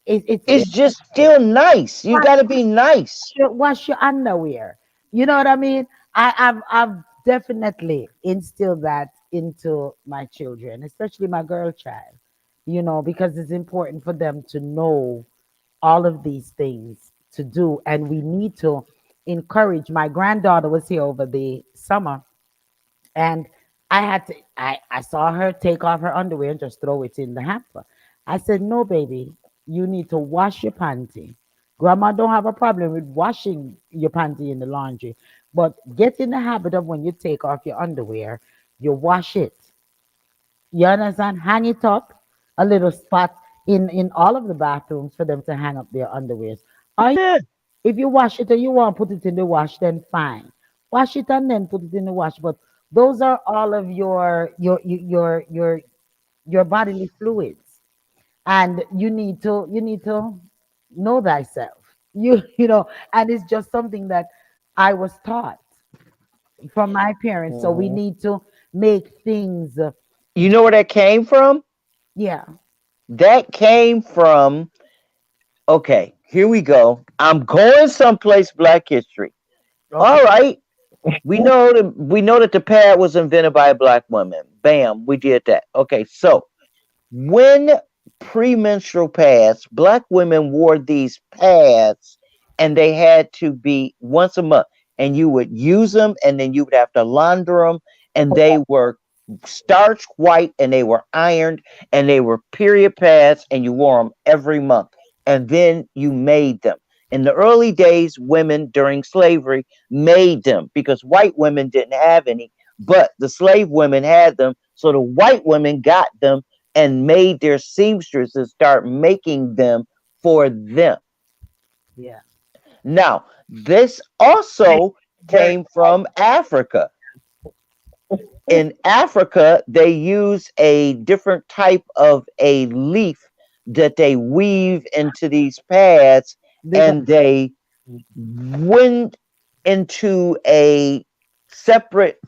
It's It's just still nice. You got to be nice. wash your underwear. You know what I mean? I've definitely instilled that into my children, especially my girl child. Because it's important for them to know all of these things to do, and we need to encourage. My granddaughter was here over the summer, and I saw her take off her underwear and just throw it in the hamper. I said, no, baby, you need to wash your panty. Grandma don't have a problem with washing your panty in the laundry, but get in the habit of when you take off your underwear, you wash it. You understand? Hang it up, a little spot in all of the bathrooms for them to hang up their underwears. Or Yeah. if you wash it and you want to put it in the wash, then fine. Wash it and then put it in the wash. But those are all of your bodily fluids, and you need to know thyself. And it's just something that I was taught from my parents. So we Mhm. need to make things, You know where that came from? yeah, That came from, okay, here we go. I'm going someplace Black History. Okay. All right. We know that the pad was invented by a black woman. Bam, we did that. Okay, so when premenstrual pads, black women wore these pads and they had to be once a month, and you would use them and then you would have to launder them, and they were starch white and they were ironed and they were period pads, and you wore them every month, and then you made them. In the early days, women during slavery made them because white women didn't have any, but the slave women had them, so the white women got them and made their seamstresses start making them for them. Yeah. Now, this also came from Africa. In Africa, they use a different type of a leaf that they weave into these pads, Big up. and they went into a separate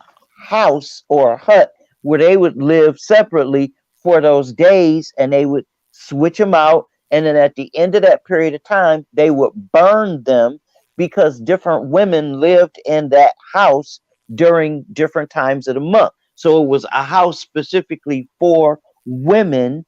house or hut where they would live separately for those days, and they would switch them out, and then at the end of that period of time they would burn them because different women lived in that house during different times of the month. So it was a house specifically for women,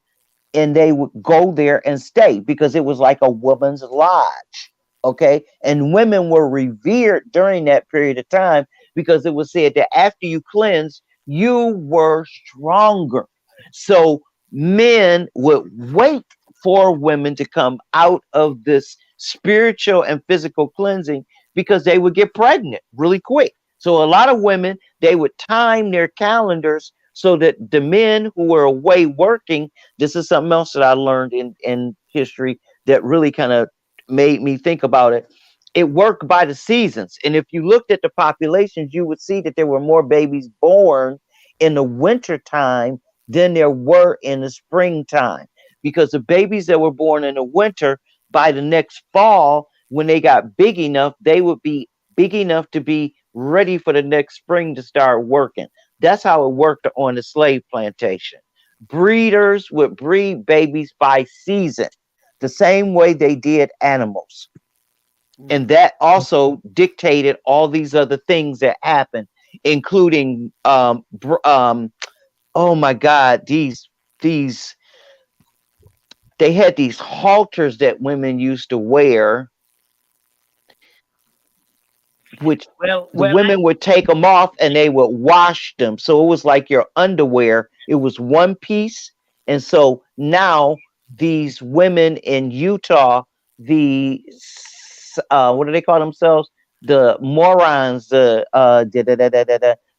and they would go there and stay because it was like a woman's lodge. Okay. And women were revered during that period of time because it was said that after you cleansed, you were stronger. So men would wait for women to come out of this spiritual and physical cleansing because they would get pregnant really quick. So a lot of women, they would time their calendars so that the men who were away working, this is something else that I learned in history that really kind of made me think about it. It worked by the seasons. And if you looked at the populations, you would see that there were more babies born in the winter time than there were in the springtime. Because the babies that were born in the winter, by the next fall, when they got big enough, they would be big enough to be ready for the next spring to start working. That's how it worked on the slave plantation. Breeders would breed babies by season, the same way they did animals. And Mm. that also dictated all these other things that happened, including oh my God, these they had these halters that women used to wear, which the Well, I women would take them off and they would wash them. So it was like your underwear. It was one piece. And so now these women in Utah, the what do they call themselves? The morons, the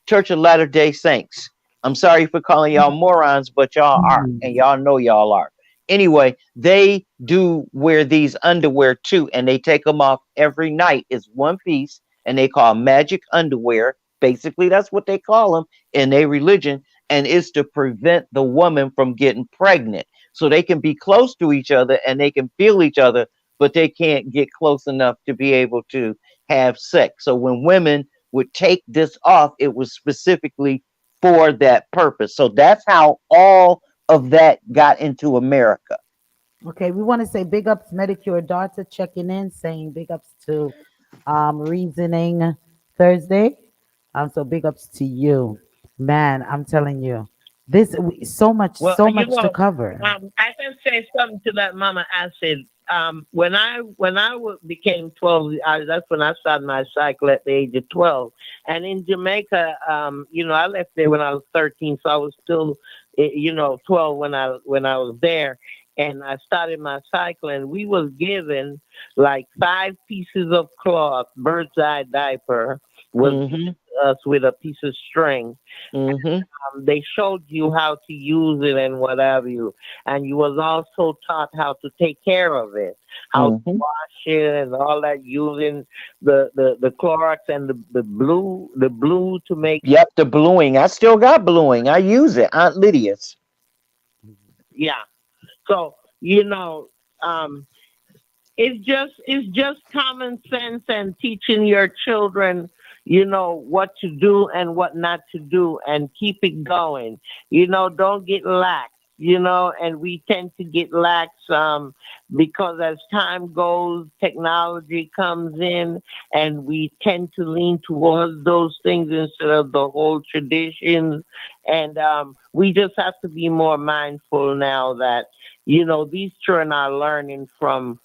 Church of Latter Day Saints. I'm sorry for calling y'all morons, but y'all are, and y'all know y'all are. Anyway, they do wear these underwear too, and they take them off every night. It's one piece, and they call magic underwear. Basically, that's what they call them in their religion, and it's to prevent the woman from getting pregnant. So they can be close to each other and they can feel each other, but they can't get close enough to be able to have sex. So when women would take this off, it was specifically for that purpose. So that's how all of that got into America. Okay, we want to say big ups, Medicure Daughter checking in, saying big ups to Reasoning Thursday. So big ups to you, man. I'm telling you, well, so much to cover. I can say something to that, Mama Acid. When I became 12, that's when I started my cycle at the age of 12. And in Jamaica, I left there when I was 13, so I was still, 12 when I was there. And I started my cycle, and we was given like 5 pieces of cloth, bird's eye diaper was given Mm-hmm. to us with a piece of string. Mm-hmm. They showed you how to use it and what have you, and you was also taught how to take care of it, how to Mm-hmm. wash it and all that, using the Clorox and the blue to make Yep, the bluing. I still got bluing. I use it. Aunt Lydia's. yeah. So um, it's just common sense and teaching your children, what to do and what not to do, and keep it going. Don't get lax. and we tend to get lax because as time goes, technology comes in, and we tend to lean towards those things instead of the whole traditions. And we just have to be more mindful now that, these children are learning from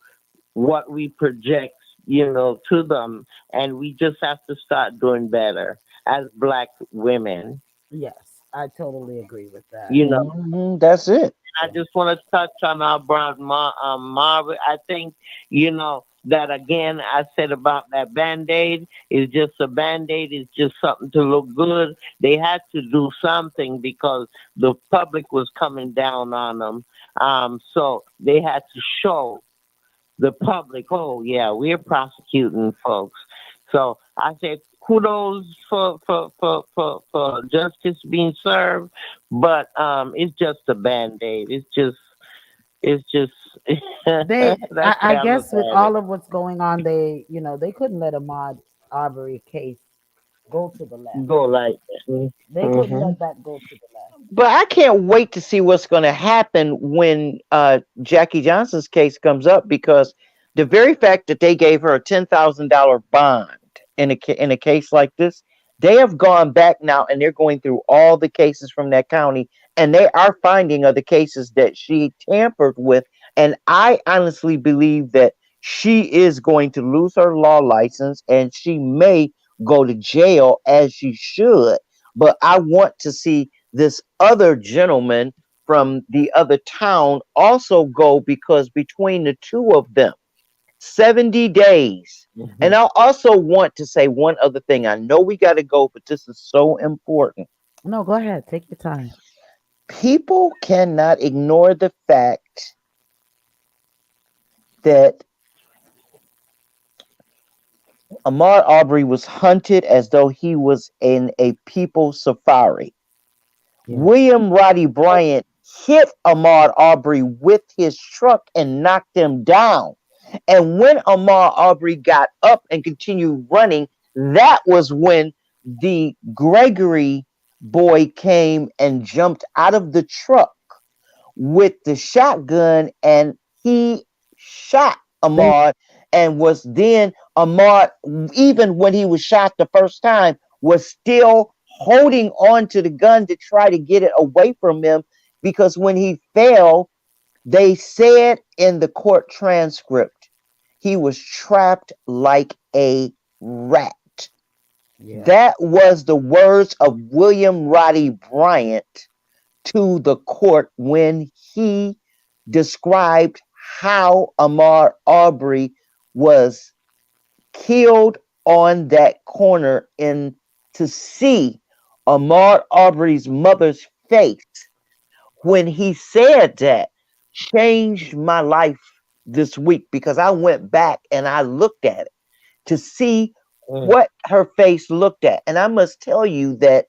what we project, to them. And we just have to start doing better as Black women. Yes, I totally agree with that. You know, That's it. I Yeah. just want to touch on our broad Marvin. I think, that again, I said about that band aid is just a band aid, it's just something to look good. They had to do something because the public was coming down on them. So they had to show the public, oh yeah, we're prosecuting folks. So I said kudos for justice being served, but it's just a band aid. It's just They, that's the I way I look guess, with at it. all of what's going on, they couldn't let Ahmaud Arbery case go to the left. Go like that. They couldn't Mm-hmm. let that go to the left. But I can't wait to see what's going to happen when Jackie Johnson's case comes up, because the very fact that they gave her a $10,000 bond in a case like this, they have gone back now and they're going through all the cases from that county, and they are finding other cases that she tampered with. And I honestly believe that she is going to lose her law license and she may go to jail, as she should. But I want to see this other gentleman from the other town also go, because between the two of them, 70 days. Mm-hmm. And I also want to say one other thing. I know we got to go, but this is so important. No, go ahead. Take your time. People cannot ignore the fact that Ahmaud Arbery was hunted as though he was in a people safari. Yeah. William Roddy Bryant hit Ahmaud Arbery with his truck and knocked him down. And when Ahmaud Arbery got up and continued running, that was when the Gregory boy came and jumped out of the truck with the shotgun, and he shot They Ahmaud, and was then Ahmaud, even when he was shot the first time, was still holding on to the gun to try to get it away from him, because when he fell, they said in the court transcript he was trapped like a rat. Yeah. That was the words of William Roddy Bryant to the court when he described how Ahmaud Arbery was killed on that corner. And to see Ahmaud Arbery's mother's face when he said that changed my life this week, because I went back and I looked at it to see Mm. what her face looked at. And I must tell you that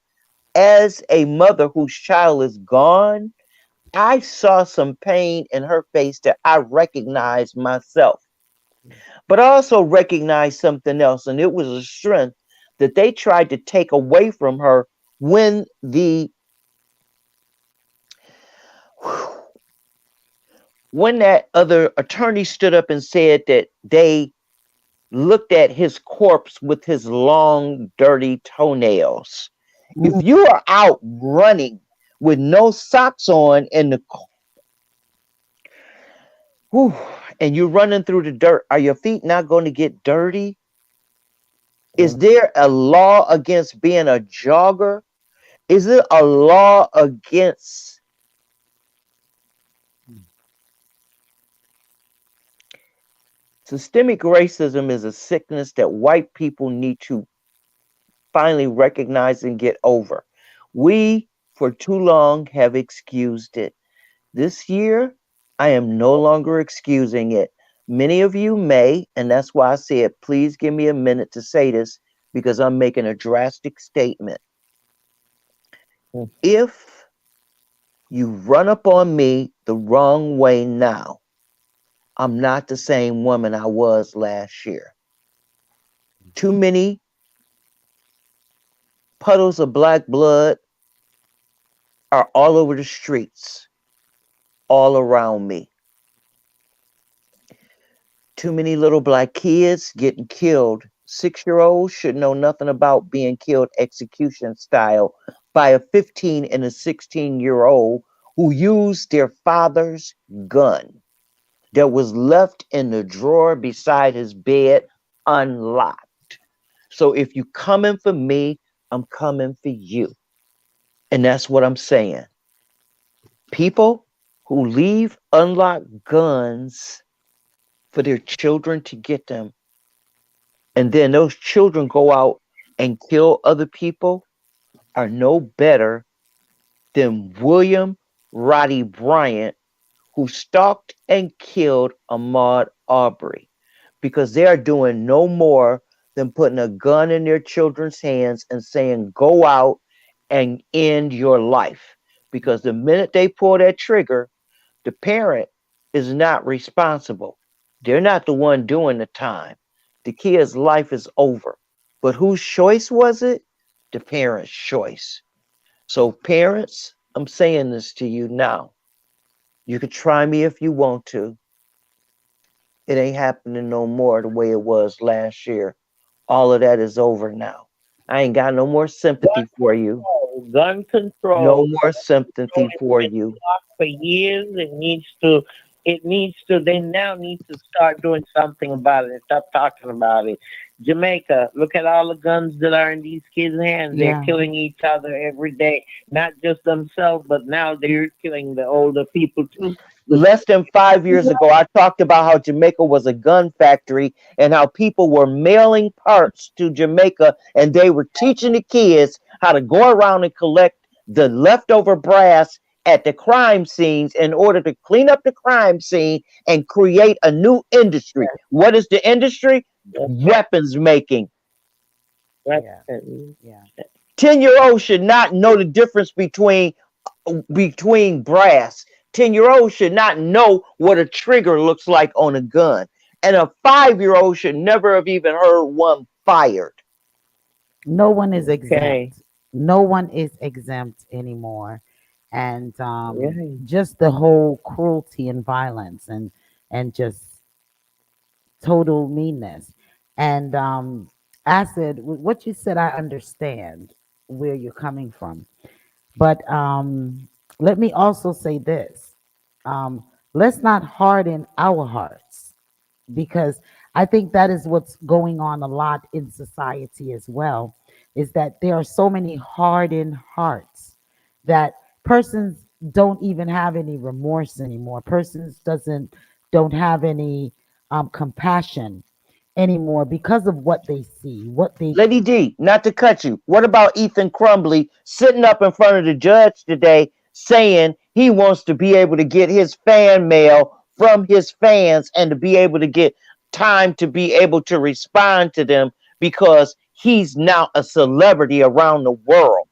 as a mother whose child is gone, I saw some pain in her face that I recognized myself. But I also recognized something else, and it was a strength that they tried to take away from her when that other attorney stood up and said that they looked at his corpse with his long, dirty toenails. If Mm, you are out running with no socks on in the whew, and you're running through the dirt, are your feet not going to get dirty? Is Mm. there a law against being a jogger? Is it a law against systemic racism? Is a sickness that white people need to finally recognize and get over. We, for too long, have excused it. This year, I am no longer excusing it. Many of you may, and that's why I said, please give me a minute to say this, because I'm making a drastic statement. Mm. If you run up on me the wrong way now, I'm not the same woman I was last year. Too many puddles of black blood are all over the streets. all around me. Too many little black kids getting killed. 6 year olds should know nothing about being killed execution style by a 15 and a 16-year-old who used their father's gun that was left in the drawer beside his bed unlocked. So if you coming for me, I'm coming for you. And that's what I'm saying. People who leave unlocked guns for their children to get them, and then those children go out and kill other people, are no better than William Roddy Bryant, who stalked and killed Ahmaud Arbery, because they are doing no more than putting a gun in their children's hands and saying, go out and end your life. Because the minute they pull that trigger, the parent is not responsible. They're not the one doing the time. The kid's life is over. But whose choice was it? The parent's choice. So, parents, I'm saying this to you now. You can try me if you want to. It ain't happening no more the way it was last year. All of that is over now. I ain't got no more sympathy for you. Gun No control more sympathy has for been you. blocked for years. It needs to they now need to start doing something about it. Stop talking about it. Jamaica, look at all the guns that are in these kids' hands. They're Yeah. killing each other every day. Not just themselves, but now they're killing the older people too. Less than 5 years ago, I talked about how Jamaica was a gun factory and how people were mailing parts to Jamaica and they were teaching the kids how to go around and collect the leftover brass at the crime scenes in order to clean up the crime scene and create a new industry. What is the industry? Weapons making. Yeah. Weapons. Yeah. 10-year-olds should not know the difference between brass. 10-year-olds should not know what a trigger looks like on a gun. And a 5-year-old should never have even heard one fired. No one is Okay. exempt. No one is exempt anymore. And Yeah. just the whole cruelty and violence and just total meanness. And acid, what you said, I understand where you're coming from. But let me also say this. Let's not harden our hearts, because I think that is what's going on a lot in society as well, is that there are so many hardened hearts that persons don't even have any remorse anymore. Persons doesn't don't have any compassion anymore because of what they see, what they. Lady D, not to cut you, what about Ethan Crumbly sitting up in front of the judge today saying he wants to be able to get his fan mail from his fans and to be able to get time to be able to respond to them because he's now a celebrity around the world?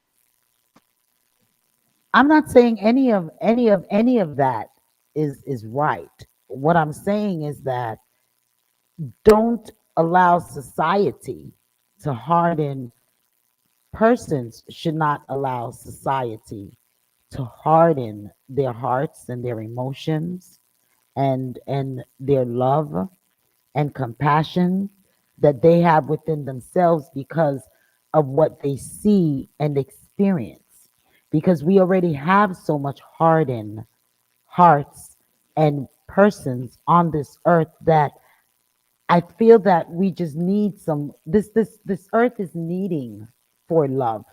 I'm not saying any of that is right. What I'm saying is that don't allow society to harden. Persons should not allow society to harden their hearts and their emotions and their love and compassion that they have within themselves because of what they see and experience, because we already have so much hardened hearts and persons on this earth that I feel that we just need some. This earth is needing for love.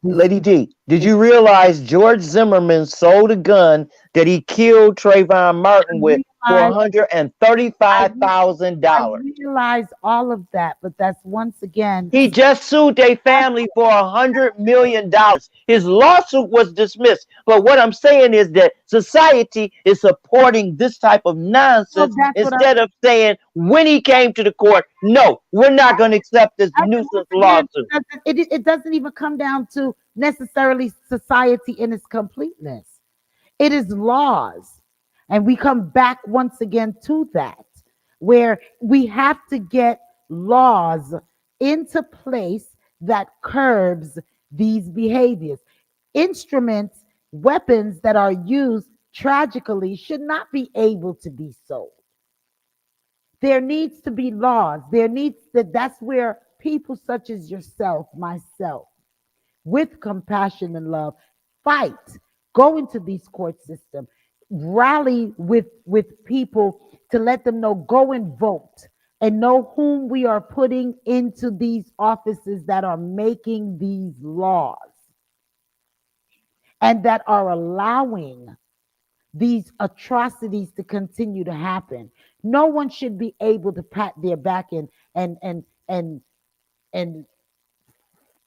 This Lady D, did you realize George Zimmerman sold a gun that he killed Trayvon I Martin with for realize I I $135,000? realize all of that, but that's once again. He just sued their family for $100 million. His lawsuit was dismissed. But what I'm saying is that society is supporting this type of So nonsense that's what I'm. instead of saying when he came to the court, no, we're not going to accept this Once nuisance again, lawsuit. it doesn't even come down to necessarily society in its completeness. It is laws. And we come back once again to that, where we have to get laws into place that curbs these behaviors. Instruments, weapons that are used tragically should not be able to be sold. There needs to be laws. There needs that's where people such as yourself, myself, with compassion and love, fight, go into these court systems, rally with people to let them know, go and vote and know whom we are putting into these offices that are making these laws and that are allowing these atrocities to continue to happen. No one should be able to pat their back and and and and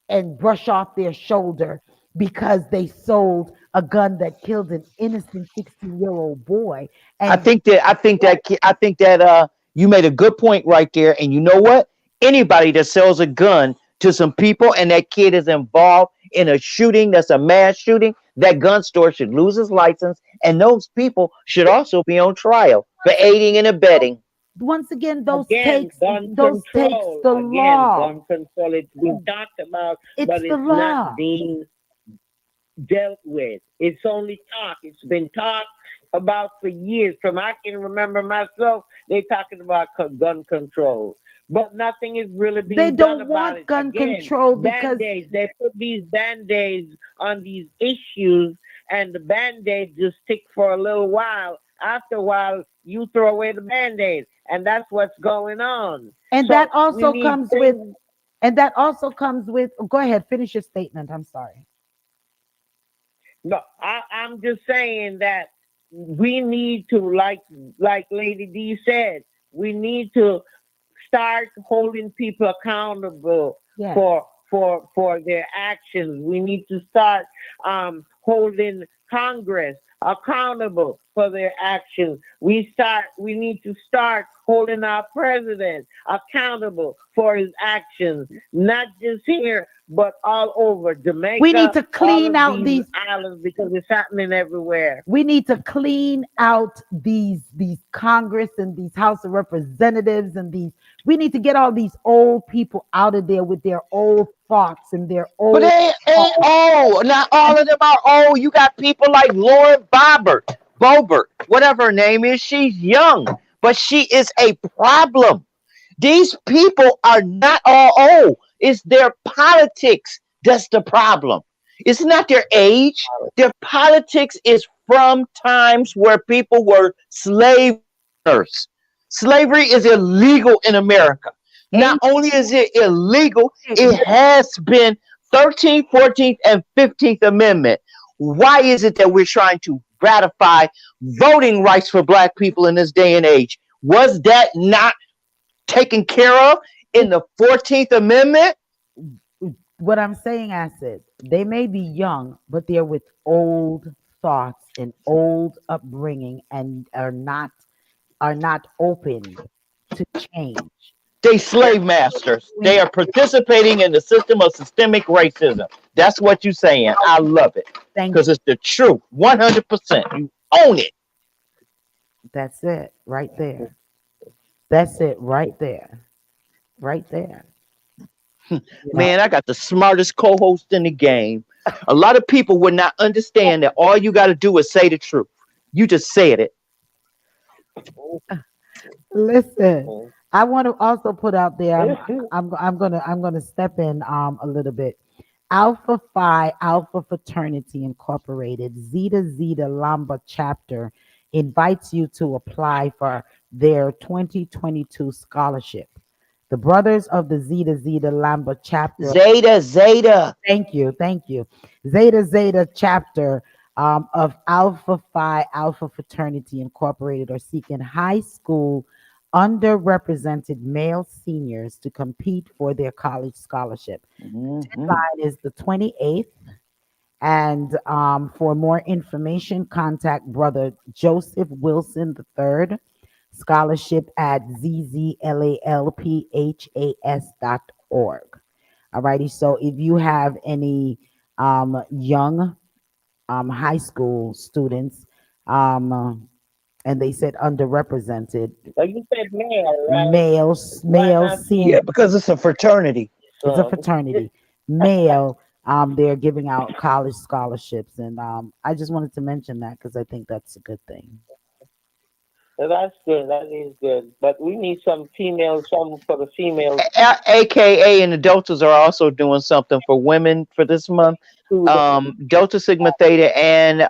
and brush off their shoulder because they sold a gun that killed an innocent 16-year-old boy. And I think that you made a good point right there. And you know what? Anybody that sells a gun to some people and that kid is involved in a shooting that's a mass shooting, that gun store should lose its license, and those people should also be on trial for aiding and abetting. once again, Again, gun those takes control. the Again, law. gun control. It's been talked about, It's but the it's law. not being dealt with. It's only talk. It's been talked about for years. From I can remember myself, they talking about gun control, but nothing is really They being done don't about want it. gun Again, control because band-aids. They put these band-aids on these issues, and the band-aids just stick for a little while. After a while, you throw away the band-aid, and that's what's going on. and So that we also need comes with things. go ahead, finish your statement. I'm sorry. No, I'm just saying that we need to, like Lady D said, we need to start holding people accountable Yes. for their actions. We need to start holding Congress accountable for their actions. We need to start holding our president accountable for his actions, not just here but all over We need Jamaica, to all clean of out these these islands, because it's happening everywhere. we need to clean out these Congress and these House of Representatives and these we need to get all these old people out of there with their old thoughts and their But old they ain't thoughts. old. Not all of them are old. You got people like Lauren Boebert, whatever her name is. She's young, but she is a problem. These people are not all old. It's their politics that's the problem. It's not their age. Their politics is from times where people were slave owners. Slavery is illegal in America. Not Ain't only is it illegal, it has been 13th, 14th, and 15th Amendment. Why is it that we're trying to ratify voting rights for black people in this day and age? Was that not taken care of in the 14th Amendment? what I'm saying, Acid, they may be young, but they're with old thoughts and old upbringing and are not open to change. They slave masters. They are participating in the system of systemic racism. That's what you're saying. I love it Thank because you. it's the truth. 100%. You own it. That's it right there. That's it right there. Right there. You know, Man, I got the smartest co host in the game. A lot of people would not understand that all you got to do is say the truth. You just said it. listen, I want to also put out there. I'm gonna step in a little bit. Alpha Phi Alpha Fraternity Incorporated, Zeta Zeta Lambda chapter invites you to apply for their 2022 scholarship. The Brothers of the Zeta Zeta Lambda chapter. Zeta, Zeta. Thank you, thank you. Zeta Zeta chapter of Alpha Phi Alpha Fraternity Incorporated are seeking high school underrepresented male seniors to compete for their college scholarship. Mhm. Deadline is the 28th. And for more information, contact Brother Joseph Wilson III, scholarship at zzlalphas.org. All righty. So if you have any young high school students, and they said underrepresented Like you said, male, right? males, Why male not senior, Yeah, female? because it's a fraternity. it's a So, fraternity, male They're giving out college scholarships, and I just wanted to mention that because I think that's a good thing. So that's good. That is good. But we need some females, some for the females AKA and the Deltas are also doing something for women for this month. too. Delta Sigma Theta and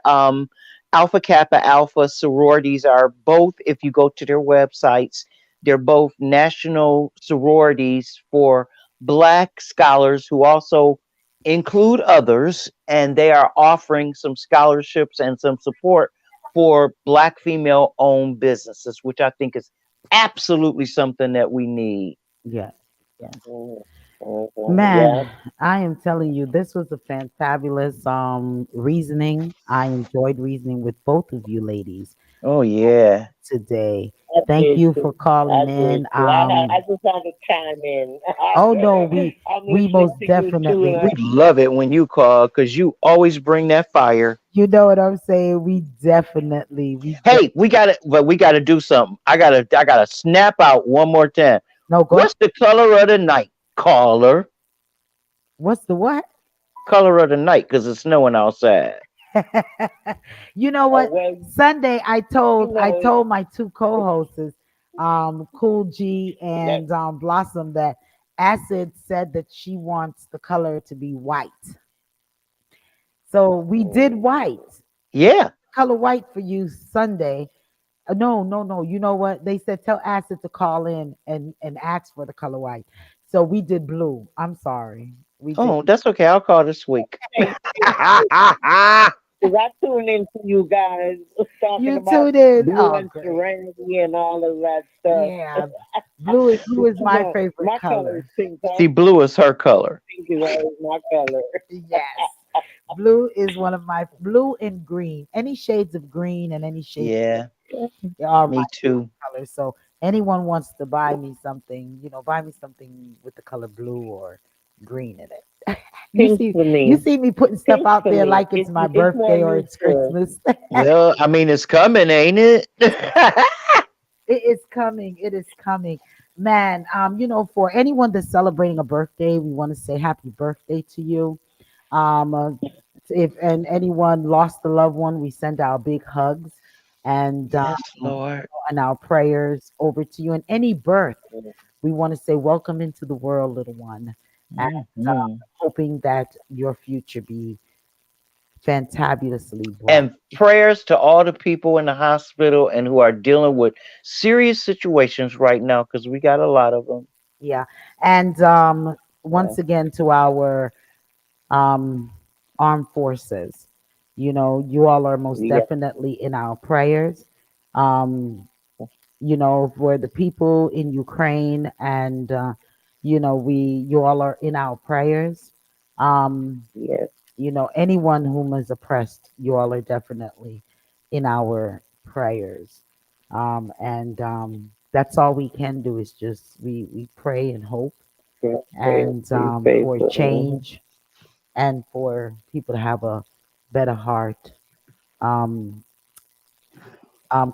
Alpha Kappa Alpha sororities are both, if you go to their websites, they're both national sororities for Black scholars who also include others, and they are offering some scholarships and some support for Black female owned businesses, which I think is absolutely something that we need. Yes, yes. Mhm, mhm, Man, yeah. I am telling you, this was a fantabulous reasoning. I enjoyed reasoning with both of you ladies Oh yeah. today. I Thank did you for too. I calling did in. too. I just had to chime in. Oh no, we I'm we listening most to you too, definitely, and We love it when you call because you always bring that fire. you know what I'm saying? We definitely. Hey, we gotta do something. I gotta snap out one more time. No, go ahead. What's the color of the night, caller? What's the what? Color of the night, because it's snowing outside. You know what? well, Sunday I you told I know, told my two co-hosts, Cool G that and Blossom, that Acid said that she wants the color to be white. So we did white. Yeah. Color white for you Sunday. No, no, no. You know what? They said tell Acid to call in and ask for the color white. So we did blue. I'm sorry. We did. Oh, that's okay. I'll call this week. hey, because I tune into you guys talking You about tuned in. blue Oh, and great. serenity and all of that stuff. Yeah. Blue is my No, favorite my color is color. pink. See, blue is her color. Pink is always my color. Yes. Blue is one of my blue and green. Any shades of green and any shades Yeah, are my me too. colors. So anyone wants to buy me something, buy me something with the color blue or green in it. You Pink see, for you me. see me putting stuff Pink out for there me. like it's my It's more birthday or it's neutral. Christmas. Well, I mean, it's coming, ain't it? It is coming. It is coming. Man, for anyone that's celebrating a birthday, we want to say happy birthday to you. Uh, if and anyone lost a loved one, we send our big hugs and Yes, Lord. and our prayers over to you. And any birth, we want to say welcome into the world, little one, and Hmm. hoping that your future be fantabulously bright. And prayers to all the people in the hospital and who are dealing with serious situations right now, because we got a lot of them. Yeah, and Yeah, once again to our um, armed forces. You all are most yeah, definitely in our prayers. Um, for the people in Ukraine, and you all are in our prayers. Um, yes. anyone whom is oppressed, you all are definitely in our prayers. And that's all we can do is just we pray and hope, Yeah, and be for faithful. change, and for people to have a better heart. Um,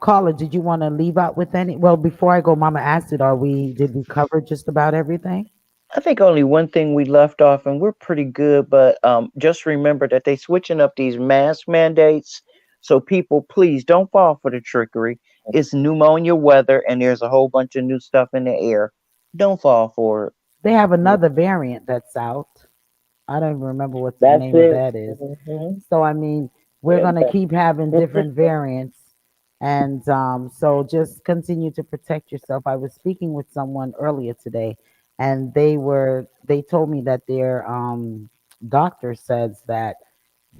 Carla, did you want to leave out with any? Well, before I go, Mama asked it. Did we cover just about everything? I think only one thing we left off, and we're pretty good, but just remember that they switching up these mask mandates. So people, please don't fall for the trickery. It's pneumonia weather, and there's a whole bunch of new stuff in the air. Don't fall for it. They have Yeah, another variant that's out. I don't even remember what the that's name of it. that is. Hmm. So I mean, we're Yeah, gonna keep having different variants, and so just continue to protect yourself. I was speaking with someone earlier today, and they told me that their doctor says that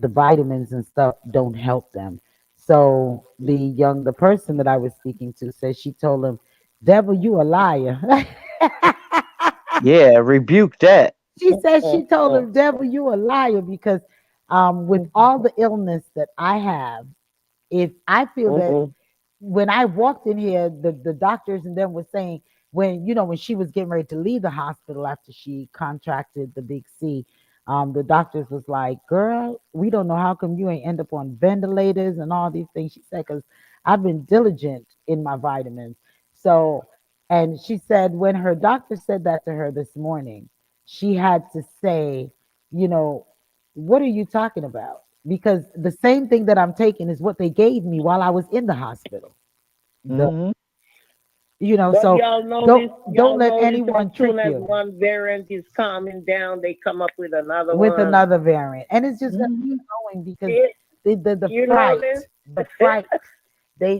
the vitamins and stuff don't help them. So the person that I was speaking to said she told him, "Devil, you a liar." Yeah, rebuke that. She said she told him, "Devil, you a liar," because with all the illness that I have, if I feel that mm-mm. when I walked in here, the doctors and them were saying, when she was getting ready to leave the hospital after she contracted the big C, the doctors was like, "Girl, we don't know how come you ain't end up on ventilators and all these things." She said, "Because I've been diligent in my vitamins." So, and she said when her doctor said that to her this morning, she had to say, you know. What are you talking about? Because the same thing that I'm taking is what they gave me while I was in the hospital. The Hmm. But so don't y'all let notice as anyone trick soon as you one variant is calming down, they come up with another with one. another variant. And it's just gonna Hmm. keep going because It, the you fright, notice? the fright, they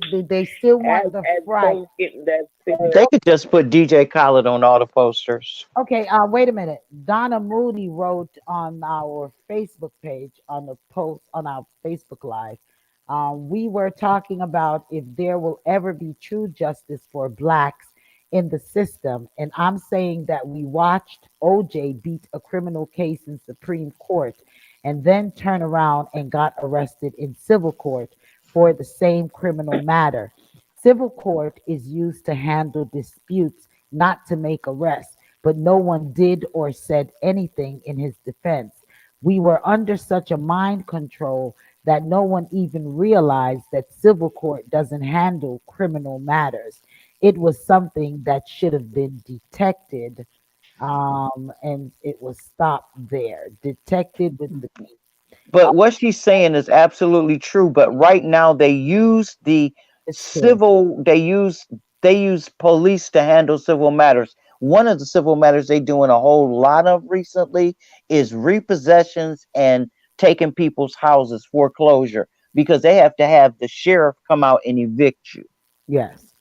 still want the As fright. folks getting that fear. They could just put DJ Khaled on all the posters. Okay, wait a minute. Donna Moody wrote on our Facebook page on the post on our Facebook Live. We were talking about if there will ever be true justice for blacks in the system, and I'm saying that we watched OJ beat a criminal case in Supreme Court, and then turn around and got arrested in civil court for the same criminal matter. Civil court is used to handle disputes, not to make arrests, but no one did or said anything in his defense. We were under such a mind control that no one even realized that civil court doesn't handle criminal matters. It was something that should have been detected, and it was stopped there. Detected with the B. But what she's saying is absolutely true. But right now they use the It's true. civil, they use police to handle civil matters. One of the civil matters they doing a whole lot of recently is repossessions and taking people's houses, foreclosure, because they have to have the sheriff come out and evict you. Yes.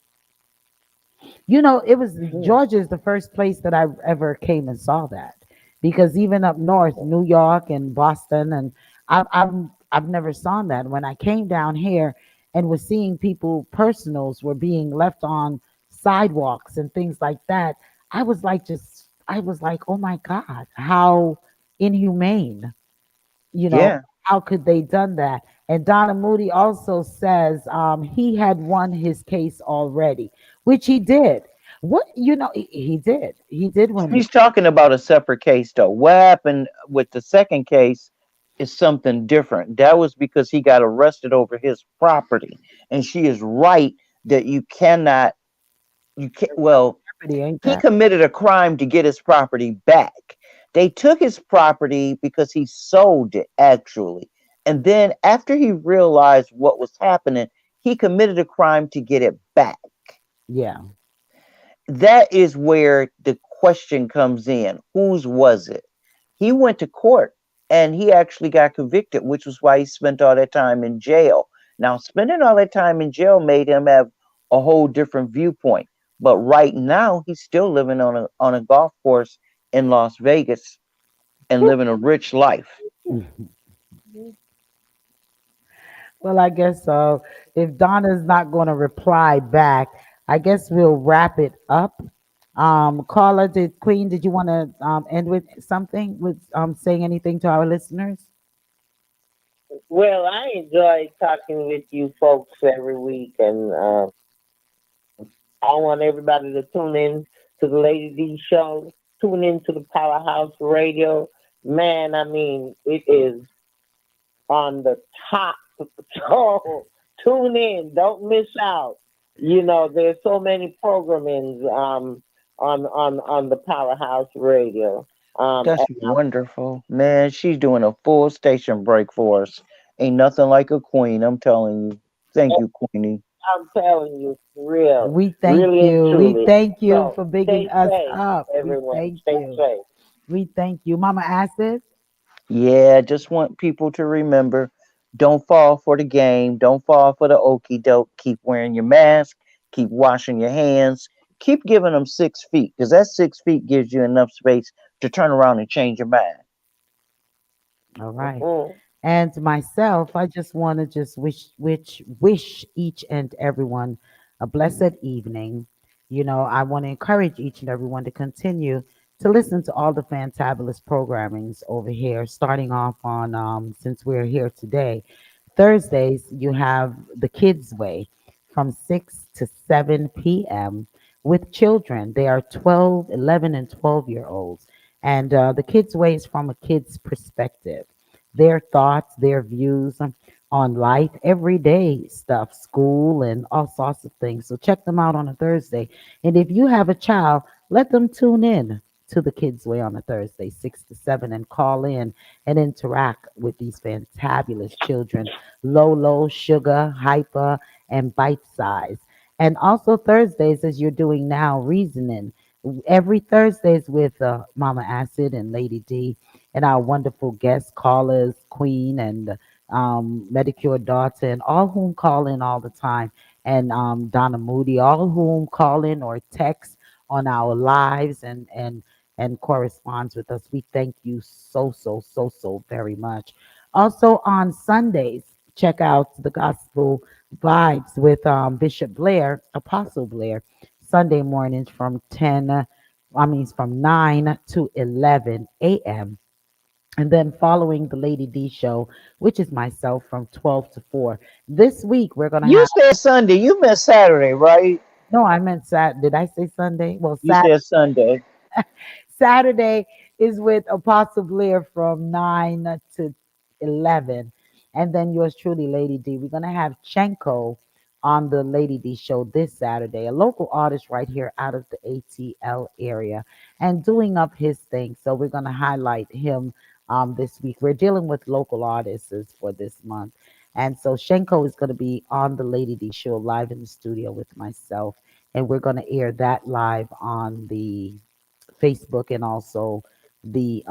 It was Mhm. Georgia is the first place that I ever came and saw that, because even up north, New York and Boston, and I've never saw that. When I came down here and was seeing people personals were being left on sidewalks and things like that, I was like, oh my God, how inhumane. you know Yeah. how could they done that? And Donna Moody also says he had won his case already, which he did. What he did win the She's talking about a separate case though. What happened with the second case is something different. That was because he got arrested over his property. And she is right that you cannot, you can't, well, property, ain't he that? committed a crime to get his property back. They took his property because he sold it actually. And then after he realized what was happening, he committed a crime to get it back. Yeah, That is where the question comes in. Whose was it? He went to court and he actually got convicted, which was why he spent all that time in jail. Now, spending all that time in jail made him have a whole different viewpoint. But right now, he's still living on a golf course in Las Vegas and living a rich life. well, I guess so. If Donna's not going to reply back, I guess we'll wrap it up. Carla, did you want to end with something, with saying anything to our listeners? Well, I enjoy talking with you folks every week, and I want everybody to tune in to the Lady D show. Tune in to the Powerhouse Radio. Man, I mean, it is on the top. So tune in. Don't miss out. There's so many programmings on the Powerhouse Radio. That's And wonderful. Man, she's doing a full station break for us. Ain't nothing like a queen, I'm telling you. Thank you, Queenie. I'm telling you, real, We thank really and you. We truly. thank you So for bigging stay us safe, up. We everyone. thank Stay you. safe. We thank you. Mama Acid. Yeah, just want people to remember, don't fall for the game. Don't fall for the okey doke. Keep wearing your mask. Keep washing your hands. Keep giving them 6 feet because that 6 feet gives you enough space to turn around and change your mind. All right. Mhm. And myself, I just want to just wish each and everyone a blessed evening. I want to encourage each and everyone to continue to listen to all the fantabulous programmings over here, starting off on since we're here today. Thursdays, you have the Kids Way from 6 to 7 p.m. with children. They are 12, 11, and 12-year olds. And the Kids Way is from a kid's perspective, their thoughts, their views on life, everyday stuff, school, and all sorts of things. So check them out on a Thursday. And if you have a child, let them tune in. to the Kids Way on a Thursday, 6 to 7, and call in and interact with these fantabulous children, Lolo, Sugar, Hyper, and Bite Size. And also Thursdays, as you're doing now, Reasoning. Every Thursdays with Mama Acid and Lady D and our wonderful guest callers, Queen and Medicure Daughter, and all whom call in all the time, and Donna Moody, all whom call in or text on our lives and corresponds with us. We thank you so very much. Also on Sundays, check out the Gospel Vibes with Bishop Blair, Apostle Blair, Sunday mornings from 9 to 11 a.m. And then following the Lady D show, which is myself from 12 to 4. This week we're going to You have, said Sunday. You meant Saturday, right? no, I meant Sat. Did I say Sunday? Well, You said Sunday. Saturday is with Apostle Blair from 9 to 11. And then yours truly, Lady D. We're going to have Chenko on the Lady D show this Saturday, a local artist right here out of the ATL area and doing up his thing. So we're going to highlight him this week. We're dealing with local artists for this month. And so Shenko is going to be on the Lady D show live in the studio with myself. And we're going to air that live on the Facebook and also the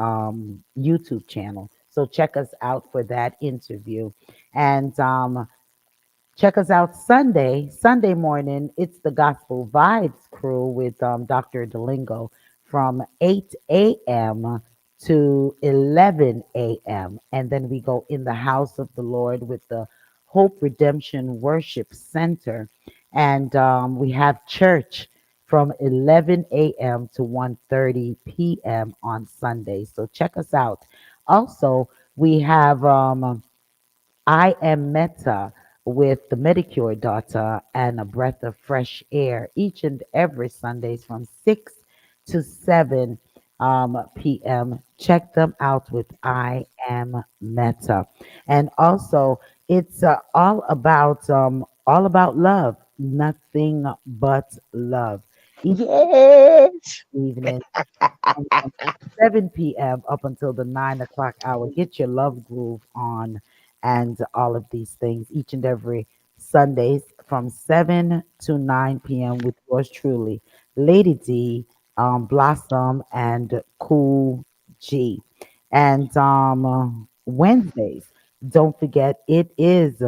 YouTube channel. So check us out for that interview. And check us out Sunday morning. It's the Gospel Vibes crew with Dr. Delingo from 8 a.m. to 11 a.m. And then we go in the house of the Lord with the Hope Redemption Worship Center. And we have church from 11 a.m. to 1:30 p.m. on Sunday. So check us out. Also, we have I am Meta with the Medicure Daughter and a breath of fresh air each and every Sundays from 6 to 7 p.m. Check them out with I am Meta. And also it's all about love, nothing but love. Each Yes. evening from 7 p.m. up until the 9 o'clock hour. Get your love groove on and all of these things each and every Sundays from 7 to 9 p.m. with yours truly, Lady D, Blossom, and Cool G. And Wednesdays, don't forget, it is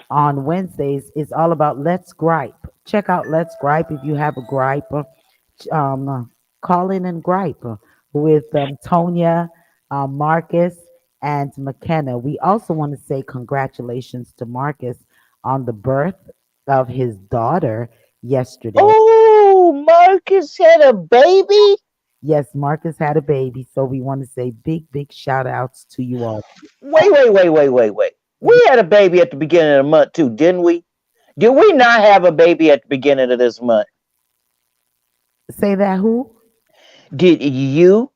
on Wednesdays, it's all about Let's Gripe. Check out Let's Gripe if you have a gripe. Call in and gripe with Tonya, Marcus, and McKenna. We also want to say congratulations to Marcus on the birth of his daughter yesterday. Oh, Marcus had a baby? Yes, Marcus had a baby, so we want to say big shout outs to you all. Wait. We had a baby at the beginning of the month too, didn't we? Did we not have a baby at the beginning of this month? Say that who? Did you,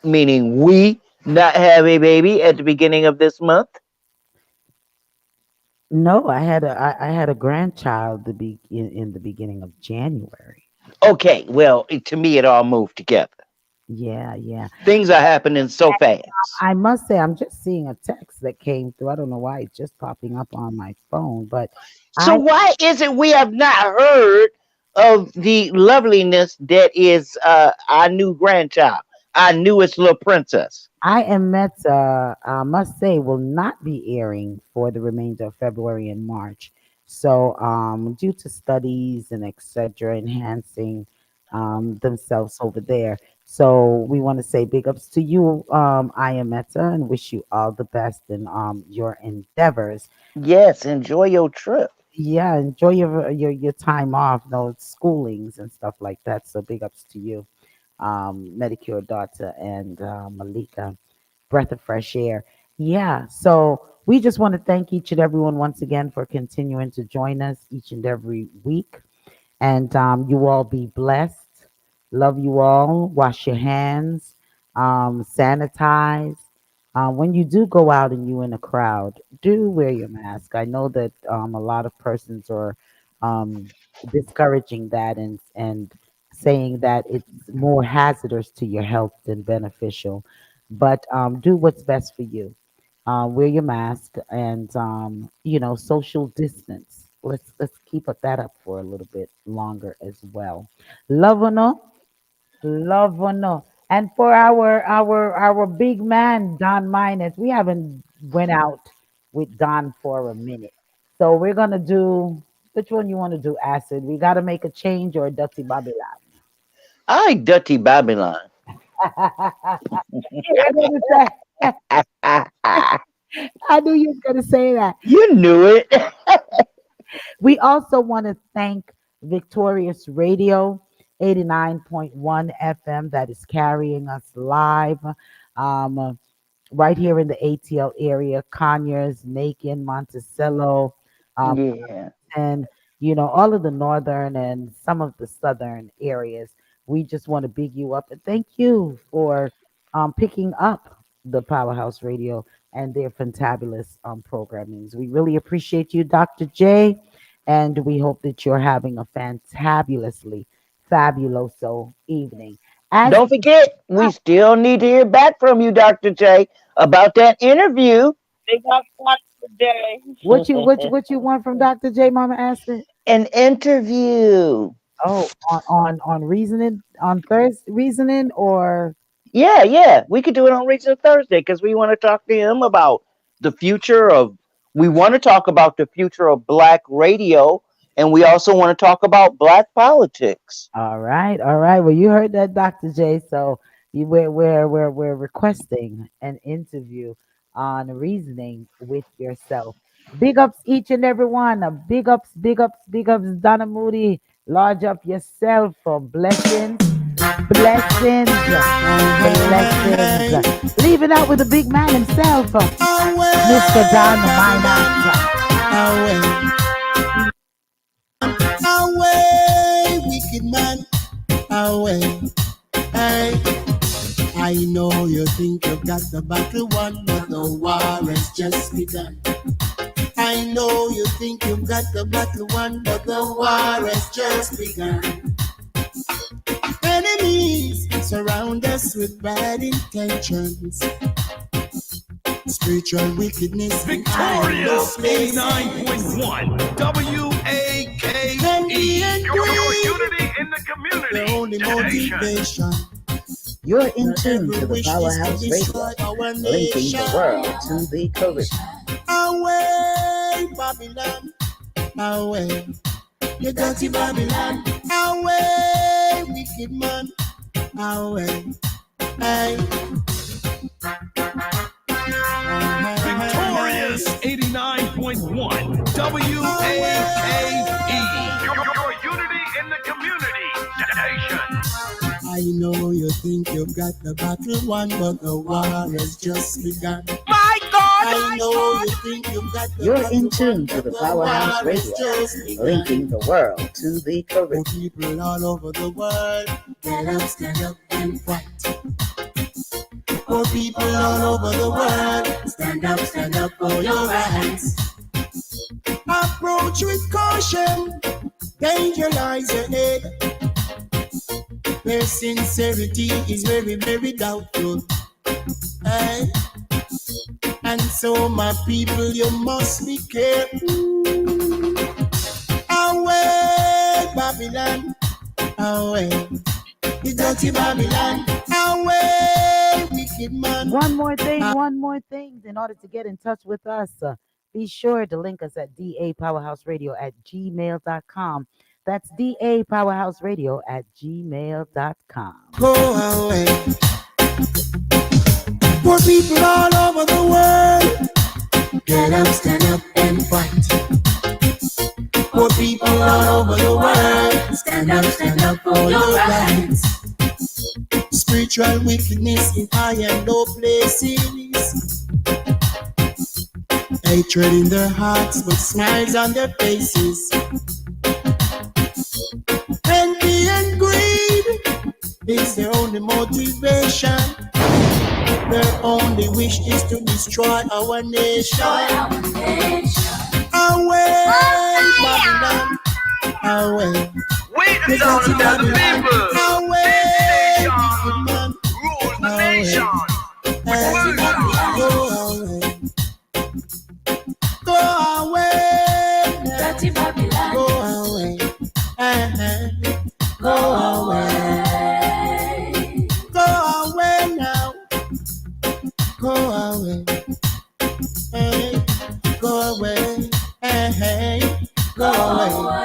meaning we, not have a baby at the beginning of this month? No, I had a grandchild in the beginning of January. Okay, well, to me, it all moved together. Yeah, yeah. Things are happening so fast. I must say, I'm just seeing a text that came through. I don't know why it's just popping up on my phone, but So, I why is it we have not heard of the loveliness that is our new grandchild, our newest little princess? I am met. I must say, will not be airing for the remainder of February and March. So, due to studies and etc., enhancing themselves over there. So, we want to say big ups to you, I am Meta, and wish you all the best in your endeavors. Yes, enjoy your trip. Yeah, enjoy your time off, no schoolings and stuff like that. So big ups to you, Medicure Daughter and Malika, breath of fresh air. Yeah, so we just want to thank each and everyone once again for continuing to join us each and every week. And you all be blessed. Love you all. Wash your hands. Sanitize. When you do go out and you in a crowd, do wear your mask. I know that a lot of persons are um, discouraging that and saying that it's more hazardous to your health than beneficial. But do what's best for you. Wear your mask and social distance. Let's keep that up for a little bit longer as well. Love or no, love or no. And for our big man Don Minus, we haven't went out with Don for a minute, so we're gonna do which one you want to do? Acid. We got to make a change or Dirty Babylon. I dirty Babylon. You're gonna say. I knew you were gonna say that. You knew it. We also want to thank Victorious Radio 89.1 FM that is carrying us live um, right here in the ATL area, Conyers, Macon, Monticello, um, Yeah. and all of the northern and some of the southern areas. We just want to big you up and thank you for picking up the Powerhouse Radio and their fantabulous programmings. We really appreciate you, Dr. J, and we hope that you're having a fantabulously fabuloso evening. As Don't forget, we still need to hear back from you, Dr. J, about that interview. They got clock today. what you want from Dr. J, Mama Acid? An interview. Oh, on reasoning on Thursday reasoning or Yeah, yeah. We could do it on Reason Thursday because we want to talk to him about the future of, we want to talk about the future of black radio, and we also want to talk about black politics. all right, all right. Well, you heard that, Dr. J. So we're requesting an interview on reasoning with yourself. Big ups each and every one. Big ups, big ups, big ups, Donna Moody. Large up yourself for blessings, blessings, blessings. Leaving out with the big man himself, Mr. Don Away, wicked man, away. Hey, I know you think you've got the battle won, but the war has just begun. I know you think you've got the battle won, but the war has just begun. Enemies surround us with bad intentions. Spiritual wickedness. Victorious 89.1 WAKE. Your unity in the community. The only motivation. You're in tune to the Powerhouse Radio, linking the world to the Caribbean. Away, Babylon, away, you dirty Babylon, away, wicked man, away, hey. Victorious 89.1 WAKE. Your unity in the community station. I know you think you've got the battle won, but the war has just begun. My God! I know you think you've got the You're battle in tune won, to but the the Powerhouse war has Radio, just begun. linking the world to the For Caribbean. people all over the world, stand up and fight. For people all over the world, stand up for your rights. Approach with caution, danger lies ahead. Their sincerity is very, very doubtful. Hey. And so, my people, you must be careful. Away, Babylon, away. The dirty Babylon, away, wicked man. One more thing. In order to get in touch with us, be sure to link us at dapowerhouseradio@gmail.com. That's dapowerhouseradio@gmail.com. Go away. For people all over the world, stand up and fight. For people all over the world, stand up for your rights. Spiritual wickedness in high and low places. Hatred in their hearts, but smiles on their faces. Envy and greed is their only motivation. Their only wish is to destroy our nation. Away, Babylon, away. We the sound of the people. Go away. Go away. Go away now. Go away. Hey. Go away. Hey. Go away.